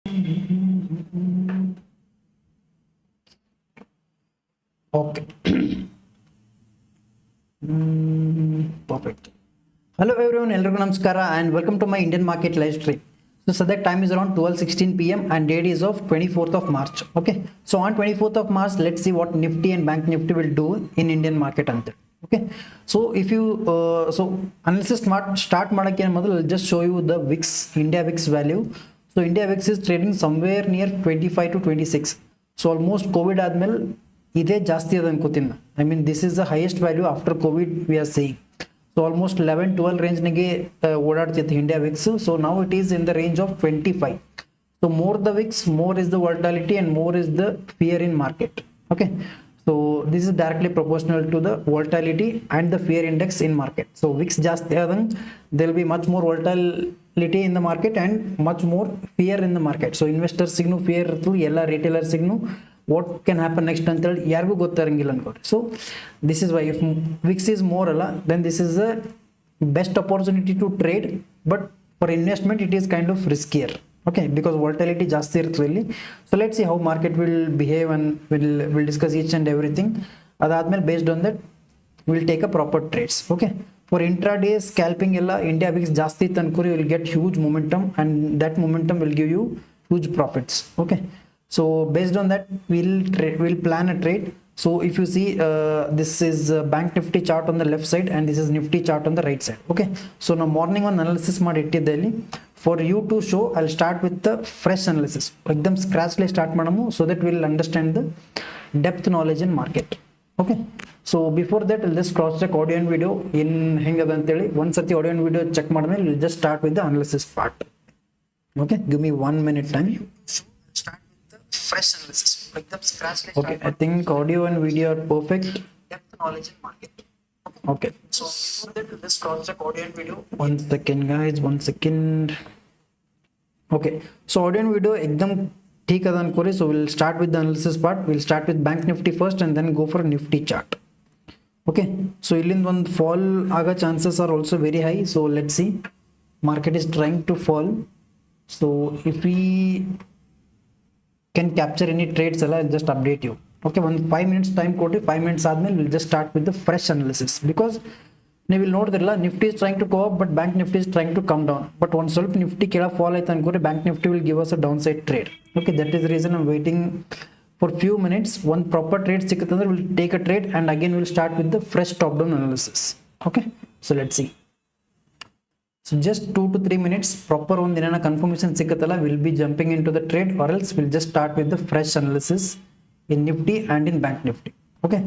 Okay. Perfect. Hello everyone, Elriku Namaskara and welcome to my Indian market live stream. So that time is around 12:16 p.m. and date is of 24th of March. Okay. So on 24th of March, let's see what Nifty and Bank Nifty will do in Indian market until. Okay. So if you analysis start ಮಾಡಕ್ಕೆ ಮೊದಲು I'll just show you the VIX, India VIX value. So India VIX is trading somewhere near 25 to 26. So almost COVID ಆದ್ಮೇಲೆ ಇದೇ ಜಾಸ್ತಿ ಅದ ಅನ್ಕೋತೀನಿ. I mean this is the highest value after COVID we are seeing. So almost 11-12 range nage ಓಡಾಡ್ತಿತ್ತು India VIX. So now it is in the range of 25. So more the VIX, more is the volatility and more is the fear in market. Okay. So this is directly proportional to the volatility and the fear index in market. So VIX ಜಾಸ್ತಿ ಆದಂಗ there will be much more volatility in the market and much more fear in the market. So investors signu fear ಇರ್ತದೆ, ಎಲ್ಲ retailers signu what can happen next ಅಂತ ಹೇಳಿ ಯಾರಿಗೂ ಗೊತ್ತಾರಂಗಿಲ್ಲ ಅನ್ಕೋರಿ. So this is why if VIX is more ಅಲ್ಲ, then this is a best opportunity to trade, but for investment it is kind of riskier. Okay, because volatility ಜಾಸ್ತಿ ಇರ್ತದೆ ಇಲ್ಲಿ. So let's see how market will behave and we'll discuss each and everything. ಅದಾದ್ಮೇಲೆ based on that we'll take a proper trades. Okay, for intraday scalping ಎಲ್ಲ India VIX ಜಾಸ್ತಿ ಇತ್ತು ಅನ್ಕೋರಿ, you will get huge momentum and that momentum will give you huge profits. Okay, so based on that we'll plan a trade. So if you see this is bank nifty chart on the left side and this is nifty chart on the right side. Okay, so now morning one analysis ಮಾಡಿ ಇಟ್ಟಿದ್ದೆ ಇಲ್ಲಿ. For you to show, I'll start with the fresh analysis. Ekdam scratch le start madamu so that we'll understand the depth knowledge in market. Okay, so before that I'll just cross check audio and video in hengada anteli. Once sati audio and video check madame we'll just start with the analysis part. Okay, give me 1 minute time. Start with the fresh analysis. Ekdam scratch le. Okay, I think audio and video are perfect. Depth knowledge in market. Okay, so before that we'll just cross check audio and video. One second guys, 1 second. Okay, so audio and video ekdam theek ada ankori. So we'll start with the analysis part. We'll start with bank nifty first and then go for nifty chart. Okay, so illind one fall aga chances are also very high. So let's see, market is trying to fall. So if we can capture any trades I'll just update you. Okay, 5 minutes time ಕೊಟ್ಟು 5 minutes ಆದ್ಮೇಲೆ we'll just start with the fresh analysis, because ನೀವು ಇಲ್ಲಿ ನೋಡಿದ್ರಲ್ಲ Nifty is trying to go up but bank nifty is trying to come down, but ಒಂದು ಸ್ವಲ್ಪ Nifty ಕೆಳಗೆ fall ಆಯ್ತು ಅನ್ಕೋರಿ bank nifty will give us a downside trade. Okay, that is the reason I'm waiting for few minutes. One proper trade ಸಿಕ್ಕತ್ತಂದ್ರೆ we'll take a trade and again we'll start with the fresh top down analysis. Okay, so let's see. So just 2 to 3 minutes proper ಒಂದು ಏನಾನ confirmation ಸಿಕ್ಕತ್ತಲ್ಲ we'll be jumping into the trade, or else we'll just start with the fresh analysis in Nifty and in Bank Nifty. Okay,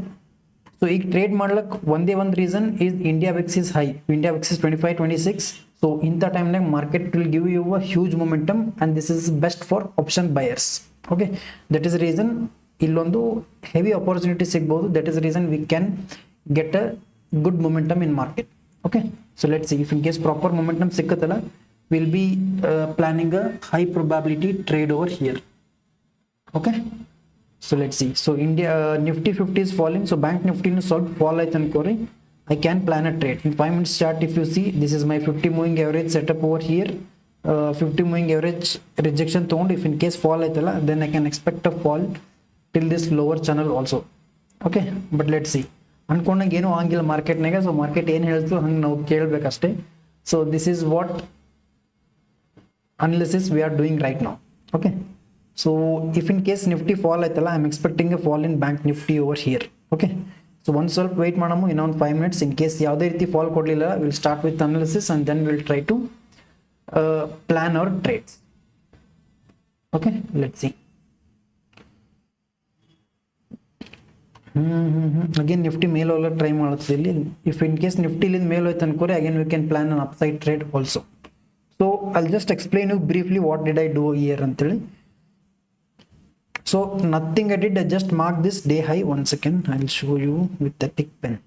so ಈ trade ಮಾಡ್ಲಕ್ ಒಂದೇ ಒಂದು reason is India VIX is high. India VIX is 25-26. So in that time market will give you a huge momentum and this is best for option buyers. Okay, that is the reason ಇಲ್ಲೊಂದು heavy opportunity ಸಿಗಬಹುದು. That is the reason we can get a good momentum in market. Okay, so let's see, if in case proper momentum ಸಿಕ್ಕತ್ತಲ್ಲ we'll be planning a high probability trade over here. Okay, so let's see. So India Nifty 50 is falling, so Bank Nifty no solve fall aaytu ankori, I can plan a trade in 5 minutes chart. If you see, this is my 50 moving average setup over here. 50 moving average rejection tond, if in case fall aaytala then I can expect a fall till this lower channel also. Okay, but let's see, ಅನ್ಕೊಂಡಂಗೆ ಏನೂ ಆಗಿಲ್ಲ ಮಾರ್ಕೆಟ್ನಾಗ. So market ಏನು ಹೇಳ್ತು ಹಂಗೆ ನಾವು ಕೇಳಬೇಕಷ್ಟೇ. So this is what analysis we are doing right now. Okay, so if in case Nifty fall ಆಯ್ತಲ್ಲ, I am expecting a fall in bank Nifty over here. Okay, so ಒಂದು ಸ್ವಲ್ಪ ವೆಯ್ಟ್ ಮಾಡಮು, ಇನ್ನೊಂದು 5 minutes. ಇನ್ ಕೇಸ್ ಯಾವುದೇ ರೀತಿ fall ಕೊಡಲಿಲ್ಲ will start with analysis and then will try to plan our trades. Okay, let's see. Again Nifty ಮೇಲೆ ಹೋಗಕ್ಕೆ try ಮಾಡುತ್ತೆ ಇಲ್ಲಿ. ಇಫ್ ಇನ್ ಕೇಸ್ ನಿಫ್ಟಿ ಇಲ್ಲಿಂದ ಮೇಲೆ ಹೋಯ್ತು ಅನ್ಕೋರಿ, again we can plan an upside trade also. So I'll just explain you briefly what did I do here ಅಂತೇಳಿ. So nothing I did, I just mark this day high. 1 second, I will show you with a tick pen.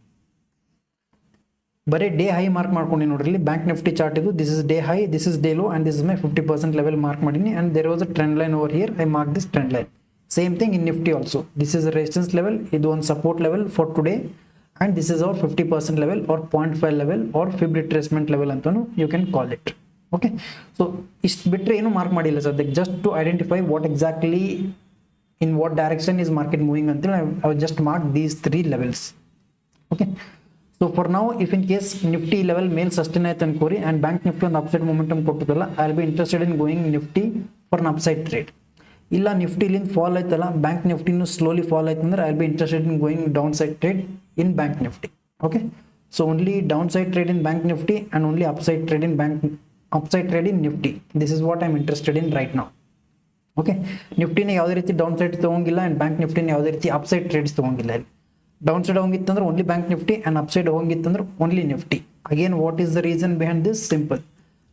ಬರೀ day high mark ಮಾಡ್ಕೊಂಡು ನೋಡ್ರಿ, ಇಲ್ಲಿ bank Nifty chart ಇದು. This is day high, this is day low and this is my 50% level mark ಮಾಡೀನಿ. And there was a trend line over here, I mark this trend line. Same thing in Nifty also. This is a resistance level, ಇದು ಒಂದು support level for today, and this is our 50% level or 0.5 level or fib retracement level ಅಂತಾನು you can call it. Okay, so ಇಷ್ಟು ಬಿಟ್ಟರೆ ಏನು mark ಮಾಡಿಲ್ಲ ಸದ್ಯಕ್ಕೆ, just to identify what exactly in what direction is market moving until I will just mark these 3 levels. Okay, so for now if in case nifty level mail sustain aaytu ankori and bank nifty on upside momentum kottudalla, I will be interested in going nifty for an upside trade. Illa nifty lin fall aaytalla, bank nifty nu slowly fall aaytandre I will be interested in going downside trade in bank nifty. Okay, so only downside trade in bank nifty and only upside trade in nifty. This is what I am interested in right now. Okay, ನಿಫ್ಟಿನ ಯಾವುದೇ ರೀತಿ down side ತೊಗೊಂಗಿಲ್ಲ and bank ನಿಫ್ಟಿನ ಯಾವುದೇ ರೀತಿ upside trades ತೊಗೊಂಗಿಲ್ಲ. ಇಲ್ಲಿ down side ಹೋಗಿತ್ತಂದ್ರೆ only bank Nifty and upside ಹೋಗಿತ್ತಂದ್ರೆ only Nifty. Again what is the reason behind this? Simple,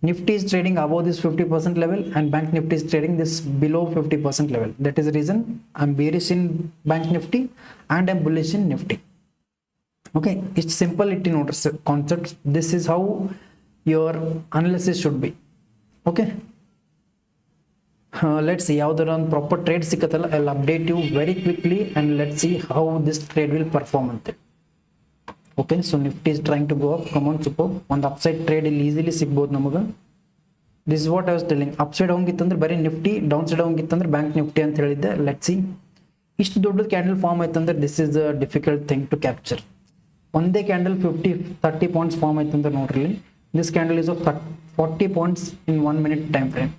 Nifty is trading above this 50% level and bank nifty is trading this below 50% level. That is the reason I'm bearish in bank nifty and I'm bullish in nifty. Okay, it's simple, it notice concepts. This is how your analysis should be. Okay, let's see ಯಾವ್ದಾರ ಒಂದು proper trade ಸಿಕ್ಕತ್ತಲ್ಲ, I will update you very quickly and let see how this trade will perform ಅಂತೆ. Okay, so Nifty is trying to go up, come on super. ಒಂದು upside trade ಇಲ್ಲಿ easily ಸಿಗ್ಬೋದು ನಮಗೆ. This what I was telling, upside ಹೋಗಿತ್ತಂದ್ರೆ ಬರೀ Nifty, down side ಹೋಗಿತ್ತಂದ್ರೆ bank Nifty ಅಂತ ಹೇಳಿದ್ದೆ. ಲೆಟ್ ಸಿ, ಇಷ್ಟು ದೊಡ್ಡದು ಕ್ಯಾಂಡಲ್ ಫಾರ್ಮ್ ಆಯ್ತಂದ್ರೆ this is a difficult thing to capture. ಒಂದೇ ಕ್ಯಾಂಡಲ್ 30 ಪಾಯಿಂಟ್ಸ್ ಫಾರ್ಮ್ ಆಯ್ತಂದ್ರೆ ನೋಡ್ರಿ, this candle is of 40 points in 1 minute time frame.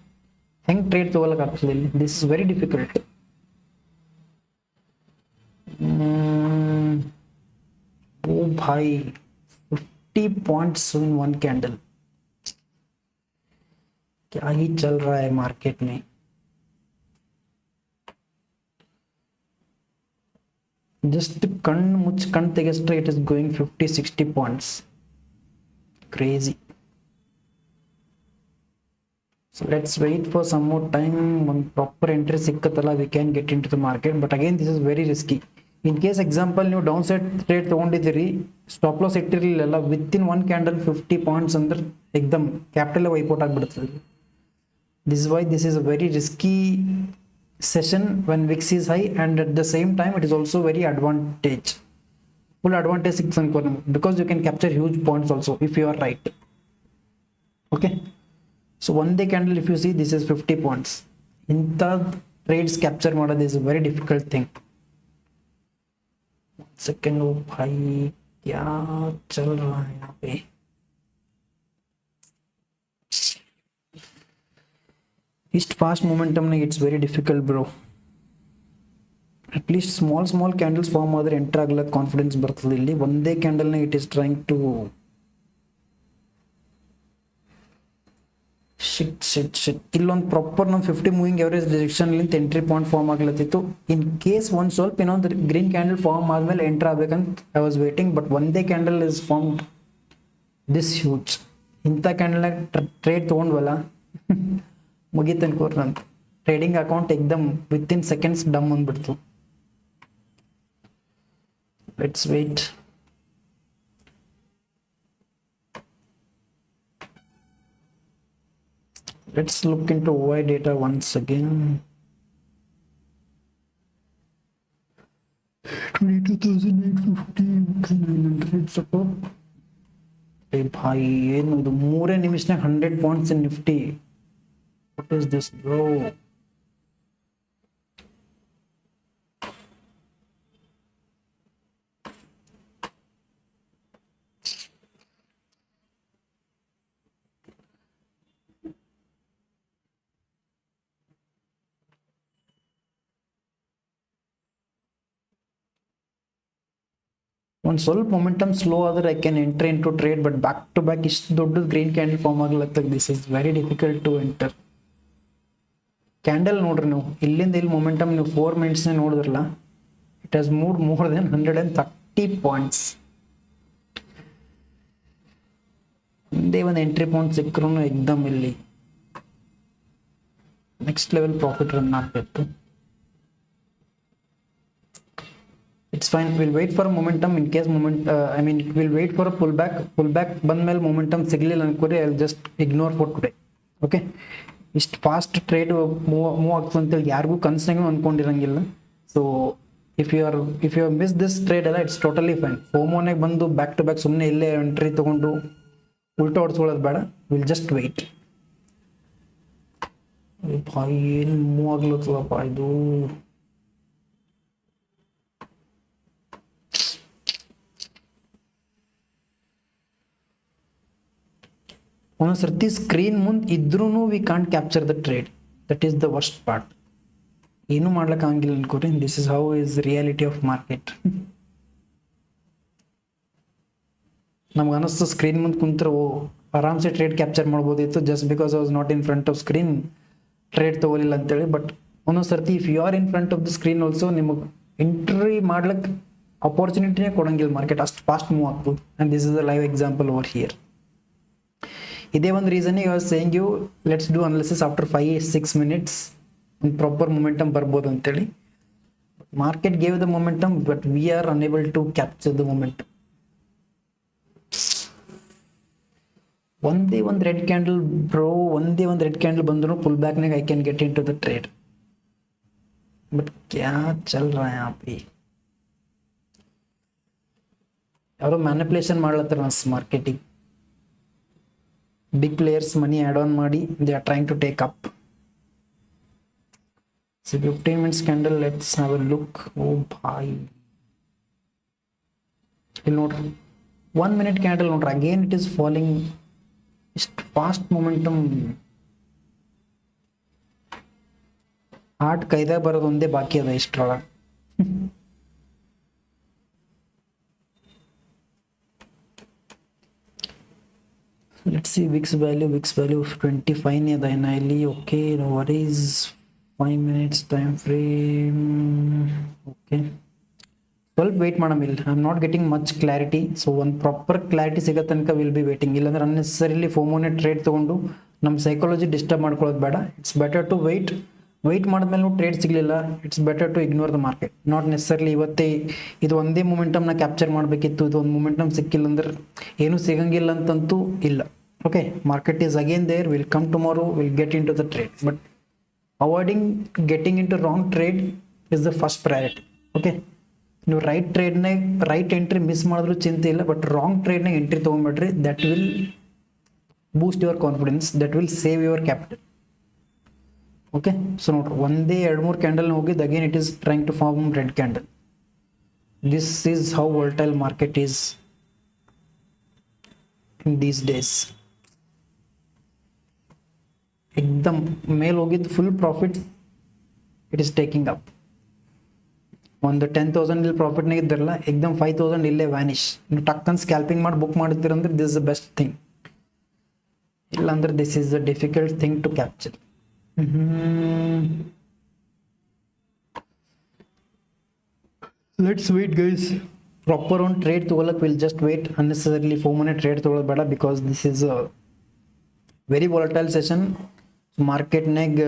ಹೆಂಗೆ ಟ್ರೇಡ್ ತಗೊಳಕ್ಕೆ ಆಗ್ತದೆ ಇಲ್ಲಿ? This is very difficult. ಓ ಭಾಯ್, 50 पॉइंट्स इन वन कैंडल, क्या ही चल रहा है मार्केट में. जस्ट कण मुझ कण तेगस्ट्रे it is going 50-60 points, crazy. So let's wait for some more time. One proper entry sikkatalla we can get into the market, but again this is very risky. In case example ನೀವು down side trade ತೊಗೊಂಡಿದ್ದೀರಿ, stop loss ಇಟ್ಟಿರಲಿಲ್ಲ, within 1 candle 50 points ಅಂದ್ರೆ ಎಕ್ದಮ್ capital wipeout ಆಗಿಬಿಡ್ತದೆ. This why this is a very risky session when VIX is high and at the same time it is also very advantage, full advantage ಸಿಕ್ಸ್ ಅನ್ಕೋ ನಮ್ಗೆ, because you can capture huge points also if you are right. Okay, so ಒಂದೇ candle if you see this is 50 points. ಇಂಥ trades capture ಮಾಡೋದು is a very difficult thing. Second, ओ भाई क्या चल रहा है यहाँ पे? इस फास्ट मोमेंटम ने it's very difficult bro. At least small candles form आदरे एंटर ಆಗಲ್ಲ, ಕಾನ್ಫಿಡೆನ್ಸ್ ಬರ್ತದೆ. ಇಲ್ಲಿ ಒಂದೇ ಕ್ಯಾಂಡಲ್ ನ it is trying to shit. ಇಲ್ಲೊಂದು ಪ್ರಾಪರ್ ನಮ್ಮ 50 ಮೂವಿಂಗ್ ಎವರೇಜ್ ಡಿರೆಕ್ಷನ್ ಲಿಂತ ಎಂಟ್ರಿ ಪಾಯಿಂಟ್ ಫಾರ್ಮ್ ಆಗ್ಲತ್ತಿತ್ತು. ಇನ್ ಕೇಸ್ ಒಂದು ಸ್ವಲ್ಪ ಇನ್ನೊಂದು ಗ್ರೀನ್ ಕ್ಯಾಂಡಲ್ ಫಾರ್ಮ್ ಆದ್ಮೇಲೆ ಎಂಟರ್ ಆಗ್ಬೇಕಂತ ಐ ವಾಸ್ ವೇಟಿಂಗ್, ಬಟ್ ಒಂದೇ candle is formed this huge. ಇಂಥ ಕ್ಯಾಂಡಲ್ನಾಗ ಟ್ರೇಡ್ ತೊಗೊಂಡ್ವಲ್ಲ ಮುಗೀತು ಅನ್ಕೋರಿ, ನನ್ನ ಟ್ರೇಡಿಂಗ್ ಅಕೌಂಟ್ ಎಕ್ದಮ್ ವಿತಿನ್ ಸೆಕೆಂಡ್ಸ್ ಡಮ್ ಅಂದ್ಬಿಡ್ತು. Let's wait. Let's look into OI data once again. 22,850, 900 support. Hey bhai, ಏನು ಇದು 3 ನಿಮಿಷನಾಗ 100 points in Nifty. What is this bro? ಒಂದು ಸ್ವಲ್ಪ ಮೊಮೆಂಟಮ್ ಸ್ಲೋ ಆದರೆ I can enter in to trade, but back to back ಇಷ್ಟು ದೊಡ್ಡದು green candle form ಆಗ್ಲತ್ತಾಗ this is very difficult to enter. Candle ನೋಡ್ರಿ ನೀವು, ಇಲ್ಲಿಂದ ಇಲ್ಲಿ ಮೊಮೆಂಟಮ್ ನೀವು 4 ಮಿನಿಟ್ಸ್ನೇ ನೋಡಿದ್ರಲ್ಲ, it has moved more than 130 points. ಒಂದೇ ಒಂದು ಎಂಟ್ರಿ ಪಾಯಿಂಟ್ ಸಿಕ್ಕರೂ ಎಕ್ದಮ್ ಇಲ್ಲಿ ನೆಕ್ಸ್ಟ್ ಲೆವೆಲ್ ಪ್ರಾಫಿಟ್ ರನ್ ಆಗ್ತಿತ್ತು. It's fine, we'll wait for a momentum. In case we'll wait for a pullback ಬಂದ್ಮೇಲೆ momentum ಸಿಗಲಿಲ್ಲ ಅನ್ಕೋರಿ, I'll just ignore for today. Okay, ಇಷ್ಟು ಫಾಸ್ಟ್ ಟ್ರೇಡ್ ಮೂವ್ ಆಗ್ತದೆ ಅಂತೇಳಿ ಯಾರಿಗೂ ಕನ್ಸ್ನಾಗೂ ಅನ್ಕೊಂಡಿರಂಗಿಲ್ಲ. So if you miss this trade ಅಲ್ಲ, ಇಟ್ಸ್ ಟೋಟಲಿ ಫೈನ್. ಫೋಮೋನಾಗ ಬಂದು ಬ್ಯಾಕ್ ಟು ಬ್ಯಾಕ್ ಸುಮ್ಮನೆ ಇಲ್ಲೇ ಎಂಟ್ರಿ ತೊಗೊಂಡು ಉಲ್ಟಾ ಹೊಡ್ಸ್ಕೊಳ್ಳೋದು ಬೇಡ. Will just weight. ಭಾಯಿ ಏನು ಮೂವ್ ಆಗ್ಲತ್ತದಪ್ಪ ಇದು. ಒಂದೊಂದ್ಸರ್ತಿ ಸ್ಕ್ರೀನ್ ಮುಂದೆ ಇದ್ರೂ we can't capture the trade. That is the worst part. ಏನು ಮಾಡ್ಲಿಕ್ಕೆ ಆಗಿಲ್ಲ ಅನ್ಕೋರಿ. This is how is reality of market. ನಮ್ಗೆ ಅನಿಸ್ತು ಸ್ಕ್ರೀನ್ ಮುಂದೆ ಕುಂತ್ರೆ ಆರಾಮ್ಸೆ ಟ್ರೇಡ್ ಕ್ಯಾಪ್ಚರ್ ಮಾಡ್ಬೋದಿತ್ತು, just because I was not in front of screen trade ತಗೋಲಿಲ್ಲ ಅಂತೇಳಿ. ಬಟ್ ಒಂದೊಂದು ಸರ್ತಿ if you are in front of the screen also ನಿಮಗೆ ಎಂಟ್ರಿ ಮಾಡ್ಲಿಕ್ಕೆ ಅಪರ್ಚುನಿಟಿನೇ ಕೊಡಂಗಿಲ್ಲ ಮಾರ್ಕೆಟ್, ಅಷ್ಟು ಫಾಸ್ಟ್ ಮೂವ್ ಆಗ್ತದೆ. And this is the live example over here. ಇದೇ ಒಂದು reason you are saying you let's do analysis after 5-6 minutes ಒಂದು proper momentum ಬರ್ಬೋದು ಅಂತೇಳಿ. Market gave the momentum but we are unable to capture the momentum. ಒಂದೇ ಒಂದು red candle bro, ಒಂದೇ ಒಂದು red candle ಬಂದ್ರು ಪುಲ್ ಬ್ಯಾಕ್ನಾಗ I can get in to the trade. But ಕ್ಯಾ ಚಲ್ ರಾ ಯಾ ಪೇ, ಯಾರೋ ಮ್ಯಾನಿಪುಲೇಷನ್ ಮಾಡ್ಲತ್ತಾರ ಮಾರ್ಕೆಟಿಗೆ. Big players money add on ಮಾಡಿ they are trying to take up. So 15 minutes candle, let's have a look. ಓ ಭಾಯ್, ಇಲ್ಲಿ ನೋಡ್ರಿ 1 minute ಕ್ಯಾಂಡಲ್ ನೋಡ್ರಿ, ಅಗೇನ್ ಇಟ್ ಈಸ್ ಫಾಲಿಂಗ್. ಇಷ್ಟು ಫಾಸ್ಟ್ ಮೊಮೆಂಟಮ್ ಹಾರ್ಟ್ ಕೈದಾಗ ಬರೋದು ಒಂದೇ ಬಾಕಿ ಅದ ಇಷ್ಟರೊಳಗೆ. ಲೆಟ್ಸ್ ಸಿ ವಿಕ್ಸ್ ವ್ಯಾಲ್ಯೂ 25 ಅದ ಏನ ಇಲ್ಲಿ. Okay, what is 5 minutes time frame? Okay, ಸ್ವಲ್ಪ ವೇಟ್ ಮಾಡೋಣ. ಇಲ್ಲಿ I am not getting much clarity. So ಒಂದು ಪ್ರಾಪರ್ ಕ್ಲಾರಿಟಿ ಸಿಗೋ ತನಕ ವಿಲ್ ಬಿ ವೇಟಿಂಗ್. ಇಲ್ಲಾಂದ್ರೆ ಅನ್ನೆಸರಿಲಿ ಫೋಮೋನೆ ಟ್ರೇಡ್ ತೊಗೊಂಡು ನಮ್ಮ ಸೈಕಾಲಜಿ ಡಿಸ್ಟರ್ಬ್ ಮಾಡ್ಕೊಳ್ಳೋದು ಬೇಡ. ಇಟ್ಸ್ ಬೆಟರ್ ಟು ವೆಯ್ಟ್ ಮಾಡಿದ್ಮೇಲೆ ಟ್ರೇಡ್ ಸಿಗಲಿಲ್ಲ, it's better to ignore the market. Not necessarily ಇವತ್ತೇ ಇದು ಒಂದೇ ಮೊಮೆಂಟಮ್ನ ಕ್ಯಾಪ್ಚರ್ ಮಾಡಬೇಕಿತ್ತು, ಇದು ಒಂದು ಮೊಮೆಂಟಮ್ ಸಿಕ್ಕಿಲ್ಲ ಅಂದ್ರೆ ಏನೂ ಸಿಗಂಗಿಲ್ಲ ಅಂತಂತೂ ಇಲ್ಲ. Okay, market is again there, will come tomorrow, will get in to the trade. But avoiding getting in to wrong trade is the first priority. Okay, ನೀವು ರೈಟ್ ಟ್ರೇಡ್ನಾಗ ರೈಟ್ ಎಂಟ್ರಿ ಮಿಸ್ ಮಾಡಿದ್ರು ಚಿಂತೆ ಇಲ್ಲ, ಬಟ್ ರಾಂಗ್ ಟ್ರೇಡ್ನಾಗ entry ತೊಗೊಂಡ್ಬಿಡ್ರಿ. That will boost your confidence, that will save your capital. Okay, so ನೋಡ್ರಿ ಒಂದೇ 2-3 candle ಹೋಗಿದ್ದು again it is trying to form red candle. This is how volatile market is in these days. ಎಕ್ದಮ್ ಮೇಲೆ ಹೋಗಿದ್ದು full profit it is taking up. ಒಂದು 10,000 ಇಲ್ಲಿ ಪ್ರಾಫಿಟ್ನಾಗ ಇದ್ದಿರಲ್ಲ, ಎಕ್ದಮ್ 5,000 ಇಲ್ಲೇ ವ್ಯಾನಿಷ್. ನೀವು ಟಕ್ಕನ್ ಸ್ಕ್ಯಾಲ್ಪಿಂಗ್ ಮಾಡಿ ಬುಕ್ ಮಾಡಿದ್ದೀರಂದ್ರೆ this is the best thing. ಇಲ್ಲಾಂದ್ರೆ this is the difficult thing to capture. Let's wait guys. Proper ಒಂದು ಟ್ರೇಡ್ ತೊಗೊಳಕ್ಕೆ ವಿಲ್ ಜಸ್ಟ್ ವೇಟ್. ಅನ್ನೆಸರಿಲಿ ಫೋಮನೆ ಟ್ರೇಡ್ ತೊಗೊಳ್ಳೋದು ಬೇಡ, because this is a very volatile session. ಮಾರ್ಕೆಟ್ನಾಗ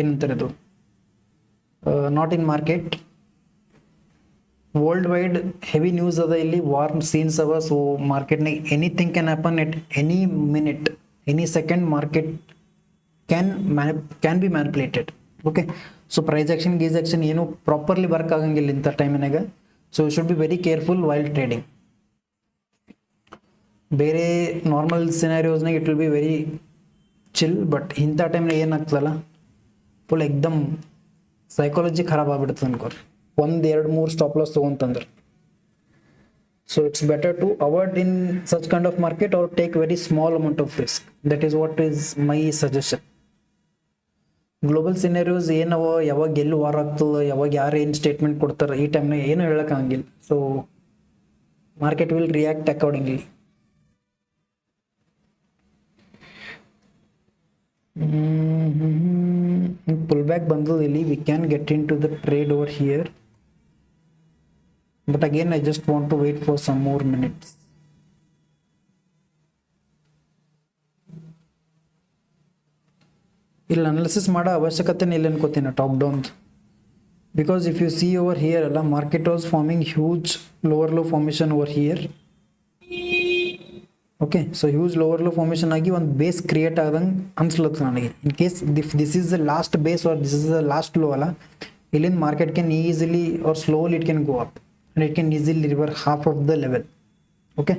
ಏನಂತಾರೆ ಅದು, not in market, world wide heavy news ಅದ ಇಲ್ಲಿ, ವಾರ್ ಸೀನ್ಸ್ ಅವ. ಸೊ ಮಾರ್ಕೆಟ್ನಾಗ anything can happen at any minute, any second. Market can be manipulated. Okay, so price action ಏನು properly work ಆಗಂಗಿಲ್ಲ ಇಂಥ ಟೈಮಿನಾಗ. So you should be very careful while trading. ಬೇರೆ normal ಸಿನಾರಿಯೋಸ್ನಾಗ it will be very chill, but ಇಂಥ ಟೈಮ್ನಾಗ ಏನಾಗ್ತದಲ್ಲ full ಎಕ್ದಮ್ ಸೈಕಾಲಜಿ ಖರಾಬ್ ಆಗ್ಬಿಡ್ತದೆ ಅನ್ಕೋರಿ. 1-2-3 ಸ್ಟಾಪ್ ಲಾಸ್ ತೊಗೊಂತಂದ್ರೆ. So it's better to avoid in such kind of market or take very small amount of risk. That is what is my suggestion. Global scenarios ಏನವ, ಯಾವಾಗ ಎಲ್ಲಿ ವಾರ್ ಆಗ್ತದೆ, ಯಾವಾಗ ಯಾರು ಏನು ಸ್ಟೇಟ್ಮೆಂಟ್ ಕೊಡ್ತಾರೆ, ಈ ಟೈಮ್ನಾಗ ಏನು ಹೇಳೋಕ್ಕಾಗಿಲ್ಲ. So market will react accordingly. pull back bandadilli, we can get into the trade over here, but again I just want to wait for some more minutes. ಇಲ್ಲಿ ಅನಾಲಿಸಿಸ್ ಮಾಡೋ ಅವಶ್ಯಕತೆ ಇಲ್ಲ ಅನ್ಕೋತೀನಿ top down, because if you see over here alla market was forming huge lower low formation over here. Okay, so huge lower low formation agi one base create adange ಅನ್ಸ್ಲತ್ತು ನನಗೆ. in case if this is the last base or this is the last low alla, illin market can easily or slowly it can go up and it can easily recover half of the level. Okay,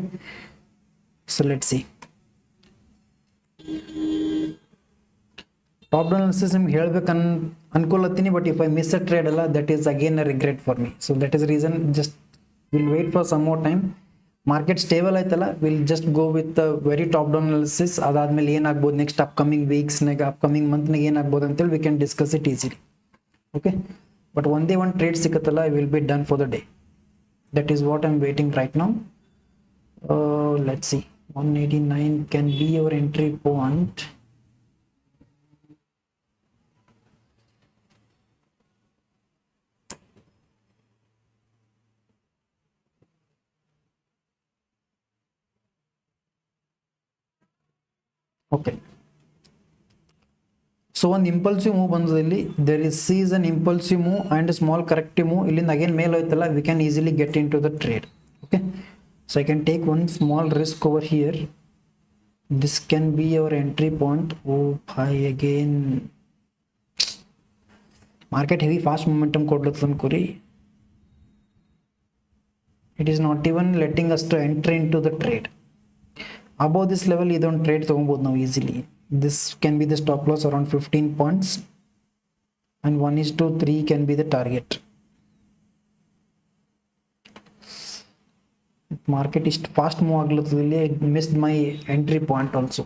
so let's see. Top down analysis ನಿಮ್ಗೆ ಹೇಳ್ಬೇಕು ಅನ್ಕೊಳತ್ತೀನಿ, but if I miss a trade ಅಲ್ಲ, that is again a regret for me. So that is reason just will wait for some more time. Market stable ಆಯ್ತಲ್ಲ, will just go with very top down analysis. ಅದಾದ್ಮೇಲೆ ಏನಾಗ್ಬೋದು next upcoming ವೀಕ್ಸ್ನಾಗ, upcoming ಮಂತ್ನಾಗ ಏನಾಗ್ಬೋದು ಅಂತೇಳಿ we can discuss it easily. Okay, but ಒಂದೇ ಒಂದು trade ಸಿಕ್ಕತ್ತಲ್ಲ, I will be done for the day. That is what I am waiting right now. Let's see, 189 can be your entry point. Okay, so one impulsive move ಬಂದದಲ್ಲಿ there is an impulsive move and a small corrective move. ಇಲ್ಲಿಂದ again ಮೇಲೆ ಹೋಯ್ತಲ್ಲ, we can easily get into the trade. Okay, so I can take one small risk over here. This can be your entry point. Oh bhai, again market heavy fast momentum ಕೊಡ್ಲತ್ತ ಅನ್ಕೋರಿ. It is not even letting us to enter into the trade. Above this level idon trade ತಗೊಬಹುದು ನಾವು easily. This can be the stop loss around 15 points and 1:3 can be the target. Market is fast move aglatadilli, I missed my entry point also.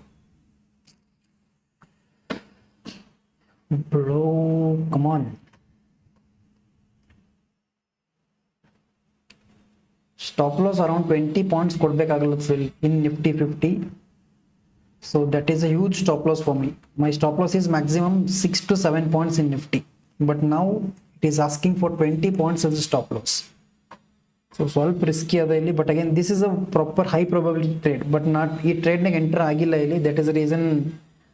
Bro, come on. Stop loss around 20 points kodbekagalatadilli in Nifty 50. So that is a huge stop loss for me. My stop loss is maximum 6 to 7 points in Nifty, but now it is asking for 20 points as a stop loss. So ಸ್ವಲ್ಪ risky ಅದ ಇಲ್ಲಿ, but again this is a proper high probability trade, but not ಈ trade ನಾಗ enter ಆಗಿಲ್ಲ ಇಲ್ಲಿ. That is the reason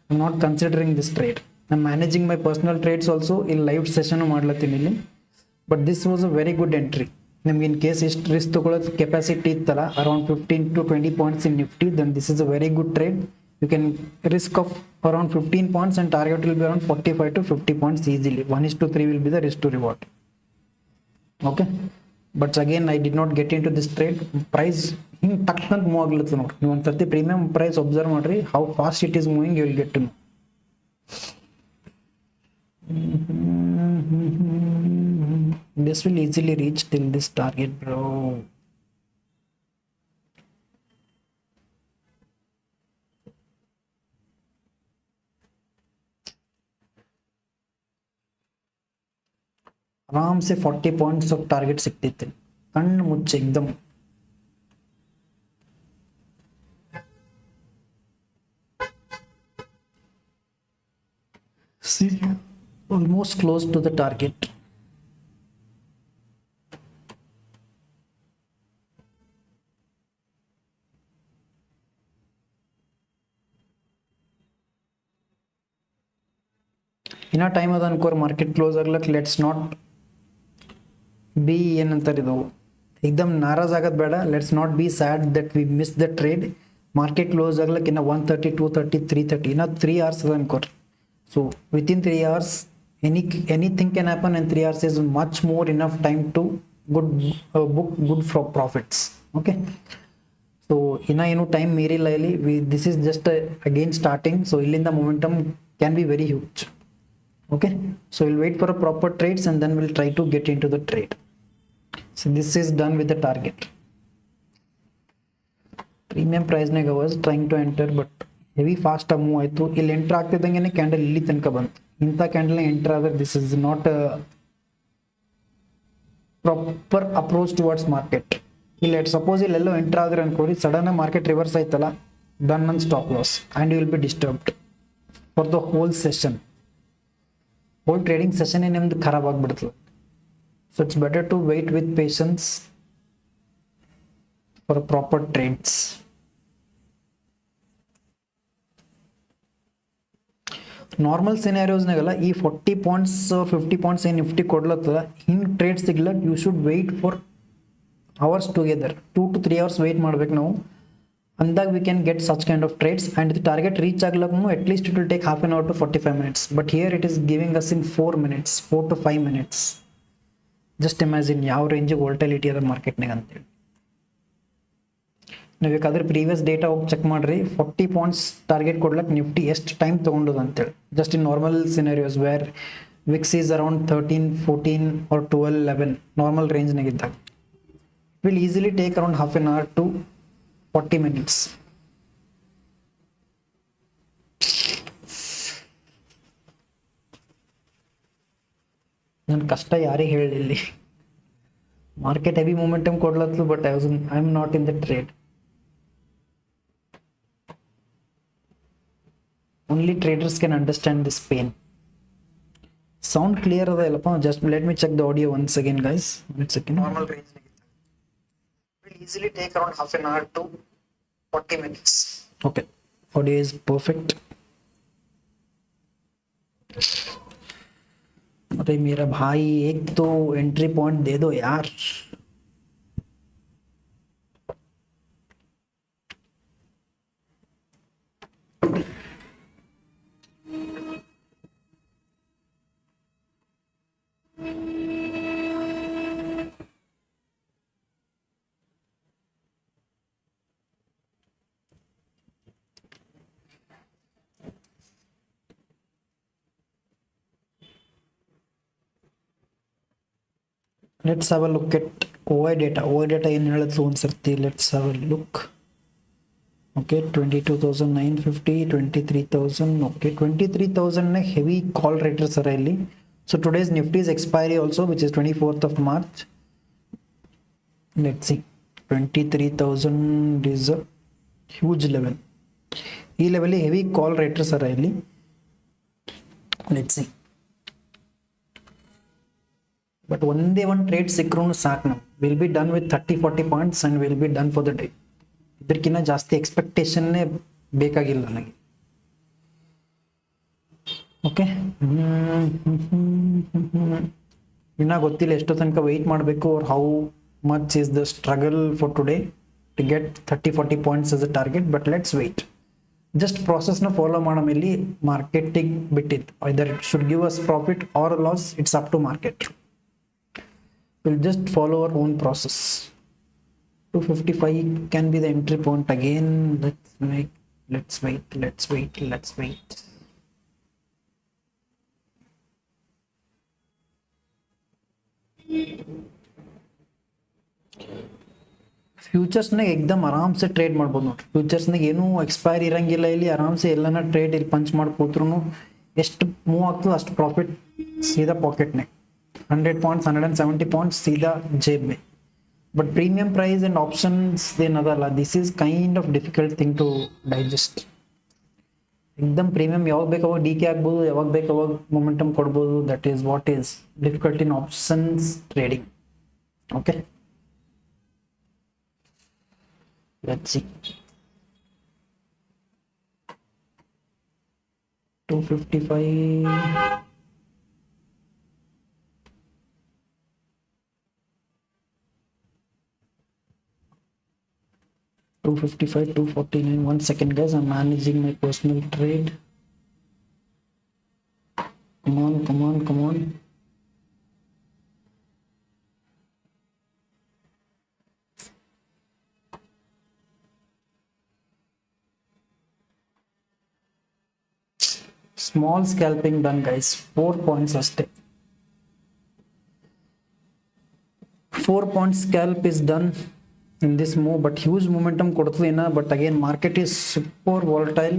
I'm not considering this trade. I'm managing my personal trades also. ಇಲ್ಲಿ live session ಮಾಡ್ಲತ್ತೀನಿ ಇಲ್ಲಿ, but this was a very good entry. ನಿಮ್ಗೆ in case ಎಷ್ಟು risk ತಗೊಳ್ಳೋದು capacity ಇತ್ತಲ್ಲ around 15 to 20 points in Nifty, then this is a very good trade. You can risk of around 15 points and target will be around 45 to 50 points easily. 1:3 will be the risk to reward. Okay, but again I did not get into this trade. Price ಹಿಂಗೆ ಟಕ್ಕಂತ move ಆಗ್ಲತ್ತ ನೋಡ್ರಿ. ನೀವು ಒಂದ್ಸತಿ premium price observe ಮಾಡ್ರಿ, how fast it is moving, you will get to know. This will easily reach till this target, bro. आराम से 40 points of target सिक्तित्ते कण्णु मुच्चे एकदम. See, almost close to the target. ಇನ್ನ ಟೈಮ್ ಅದ ಅನ್ಕೋರ್ ಮಾರ್ಕೆಟ್ ಕ್ಲೋಸ್ ಆಗ್ಲಕ್. ಲೆಟ್ಸ್ ನಾಟ್ ಬಿ ಏನಂತಾರೆ ಇದು एकदम नाराज ಆಗದ್ ಬೇಡ. Let's not be sad that we miss the trade. Market close ಆಗ್ಲಕ್ ಇನ್ನ 130 230 330 ಇನ್ನ 3 hours ಅದ ಅನ್ಕೋರಿ. So within 3 hours anything can happen, and 3 hours is much more enough time to book good profits. Okay, so ಇನ್ನ ಏನು time ಮೀರಿಲ್ಲ ಇಲ್ಲಿ. This is just again starting. So ಇಲ್ಲಿಂದ momentum can be very huge. Okay, so we'll wait for a proper trades and then we'll try to get into the trade. So this is done with the target. Premium price naga was trying to enter, but heavy fast move ಆಯ್ತು. ಇಲ್ಲಿ enter ಆಗ್ತಿದ್ದಂಗೆ candle ಇಲ್ಲಿ ತನಕ ಬಂತು. ಇಂಥ candle enter ಆದ್ರೆ this is not a proper approach towards market. ಇಲ್ಲಿ suppose ಇಲ್ಲೆಲ್ಲೋ enter ಆದ್ರೆ ಅನ್ಕೋರಿ, sudden market reverse ಆಯ್ತಲ್ಲ, done on stop loss and you will be disturbed for the whole session. whole trading session in ನಿಮ್ದು ಖರಾಬ್ ಆಗ್ಬಿಡ್ತದೆ. So it's better to wait with patience for proper trades. Normal ಸಿನಾರಿಯೋಸ್ನಾಗಲ್ಲ ಈ 40 points 50 points ಏನು Nifty ಕೊಡ್ಲತ್ತದ, ಹಿಂಗೆ trade ಸಿಗ್ಲಕ್ you should wait for hours together. 2 to 3 hours wait ಮಾಡ್ಬೇಕು ನಾವು. ಅಂದಾಗ we can get such kind of trades, and the target reach ಆಗ್ಲಕ್ಕೂ at least it will take half an hour to 45 minutes, but here it is giving us in 4 minutes, 4 to 5 minutes. Just imagine ಯಾವ ರೇಂಜಿಗೆ ವೋಲ್ಟಿಲಿಟಿ ಅದ ಮಾರ್ಕೆಟ್ನಾಗ ಅಂತೇಳಿ. ನೀವು ಬೇಕಾದ್ರೆ previous data ಹೋಗಿ check ಮಾಡಿರಿ. 40 points target ಕೊಡ್ಲಕ್ಕೆ ನಿಫ್ಟಿ ಎಷ್ಟು ಟೈಮ್ ತೊಗೊಂಡದು ಅಂತೇಳಿ. Just in normal scenarios where VIX is around 13, 14 or 12, 11 normal ರೇಂಜ್ನಾಗಿದ್ದಾಗ will easily take around half an hour to 40 minutes. ನನ್ನ ಕಷ್ಟ ಯಾರಿಗೆ ಹೇಳಲಿಲ್ಲ. ಮಾರ್ಕೆಟ್ ಹೆವಿ ಮೊಮೆಂಟಮ್ ಕೊಡ್ಲತ್ಲು, but I am not in the trade. Only traders can understand this pain. Sound clear ಅದ ಇಲ್ಲಪ್ಪ? Just let me check the audio once again guys. One second. Normal range will easily take around half an hour to 40 minutes. Okay, audio is perfect. अरे मेरा भाई एक तो entry point दे दो यार. Let's have a look at OI data. OI data in once let's have a look. Okay, 22,950, 23,000. Okay, 23,000 heavy call raters are really. So today's Nifty's expiry also, which is 24th of March. Let's see, 23,000 is a huge level. E level heavy call raters are really. Let's see. But one day one trade ಸಿಕ್ರೂ ಸಾಕು. ನಾವು will be done with 30-40 points and will be done for the day. ಇದಕ್ಕಿಂತ ಜಾಸ್ತಿ ಎಕ್ಸ್ಪೆಕ್ಟೇಷನ್ನೇ ಬೇಕಾಗಿಲ್ಲ ನನಗೆ. Okay, ಇನ್ನ ಗೊತ್ತಿಲ್ಲ ಎಷ್ಟು ತನಕ ವೆಯ್ಟ್ ಮಾಡಬೇಕು, or how much is the struggle for today to get 30-40 points as a target. But let's wait. Just ಪ್ರಾಸೆಸ್ನ ಫಾಲೋ ಮಾಡೋ ಮೇಲೆ ಮಾರ್ಕೆಟಿಗೆ ಬಿಟ್ಟಿದ್ದು. Either it should give us profit or loss, it's up to market. We'll just follow our own process. 255 can be the entry point again. Let's wait. Futures ನಾಗ ಎಕ್ದಮ್ ಆರಾಮ್ಸೆ trade ಮಾಡ್ಬೋದು ನೋಡ್ರಿ. ಫ್ಯೂಚರ್ಸ್ ನಾಗ ಏನೂ ಎಕ್ಸ್ಪೈರಿ ಇರಂಗಿಲ್ಲ. ಇಲ್ಲಿ ಆರಾಮ್ಸೆ ಎಲ್ಲಾನ ಟ್ರೇಡ್ ಇಲ್ಲಿ ಪಂಚ್ ಮಾಡ್ಕೋತ್ರು ಎಷ್ಟು ಮೂವ್ ಆಗ್ತದೆ ಅಷ್ಟು ಪ್ರಾಫಿಟ್ ಸೀದಾ ಪಾಕೆಟ್ನಾಗ. 100 points, 170 points सीधा जेब में. But premium price and options then adala, this is kind of difficult thing to digest. एकदम प्रीमियम ಯಾವಾಗ ಬೇಕು ಅವಾಗ ಡಿಕೆ ಆಗಬಹುದು, ಯಾವಾಗ ಬೇಕು ಅವಾಗ ಮೊಮೆಂಟಮ್ ಕೊಡಬಹುದು. That is what is difficult in options trading. Okay, let's C. 255 255, 249. 1 second guys, I'm managing my personal trade. Come on. Small scalping done guys. 4 points ಅಷ್ಟೇ. 4 points scalp is done in this move, but huge momentum ಕೊಡ್ತದೇನ. but again market is super volatile.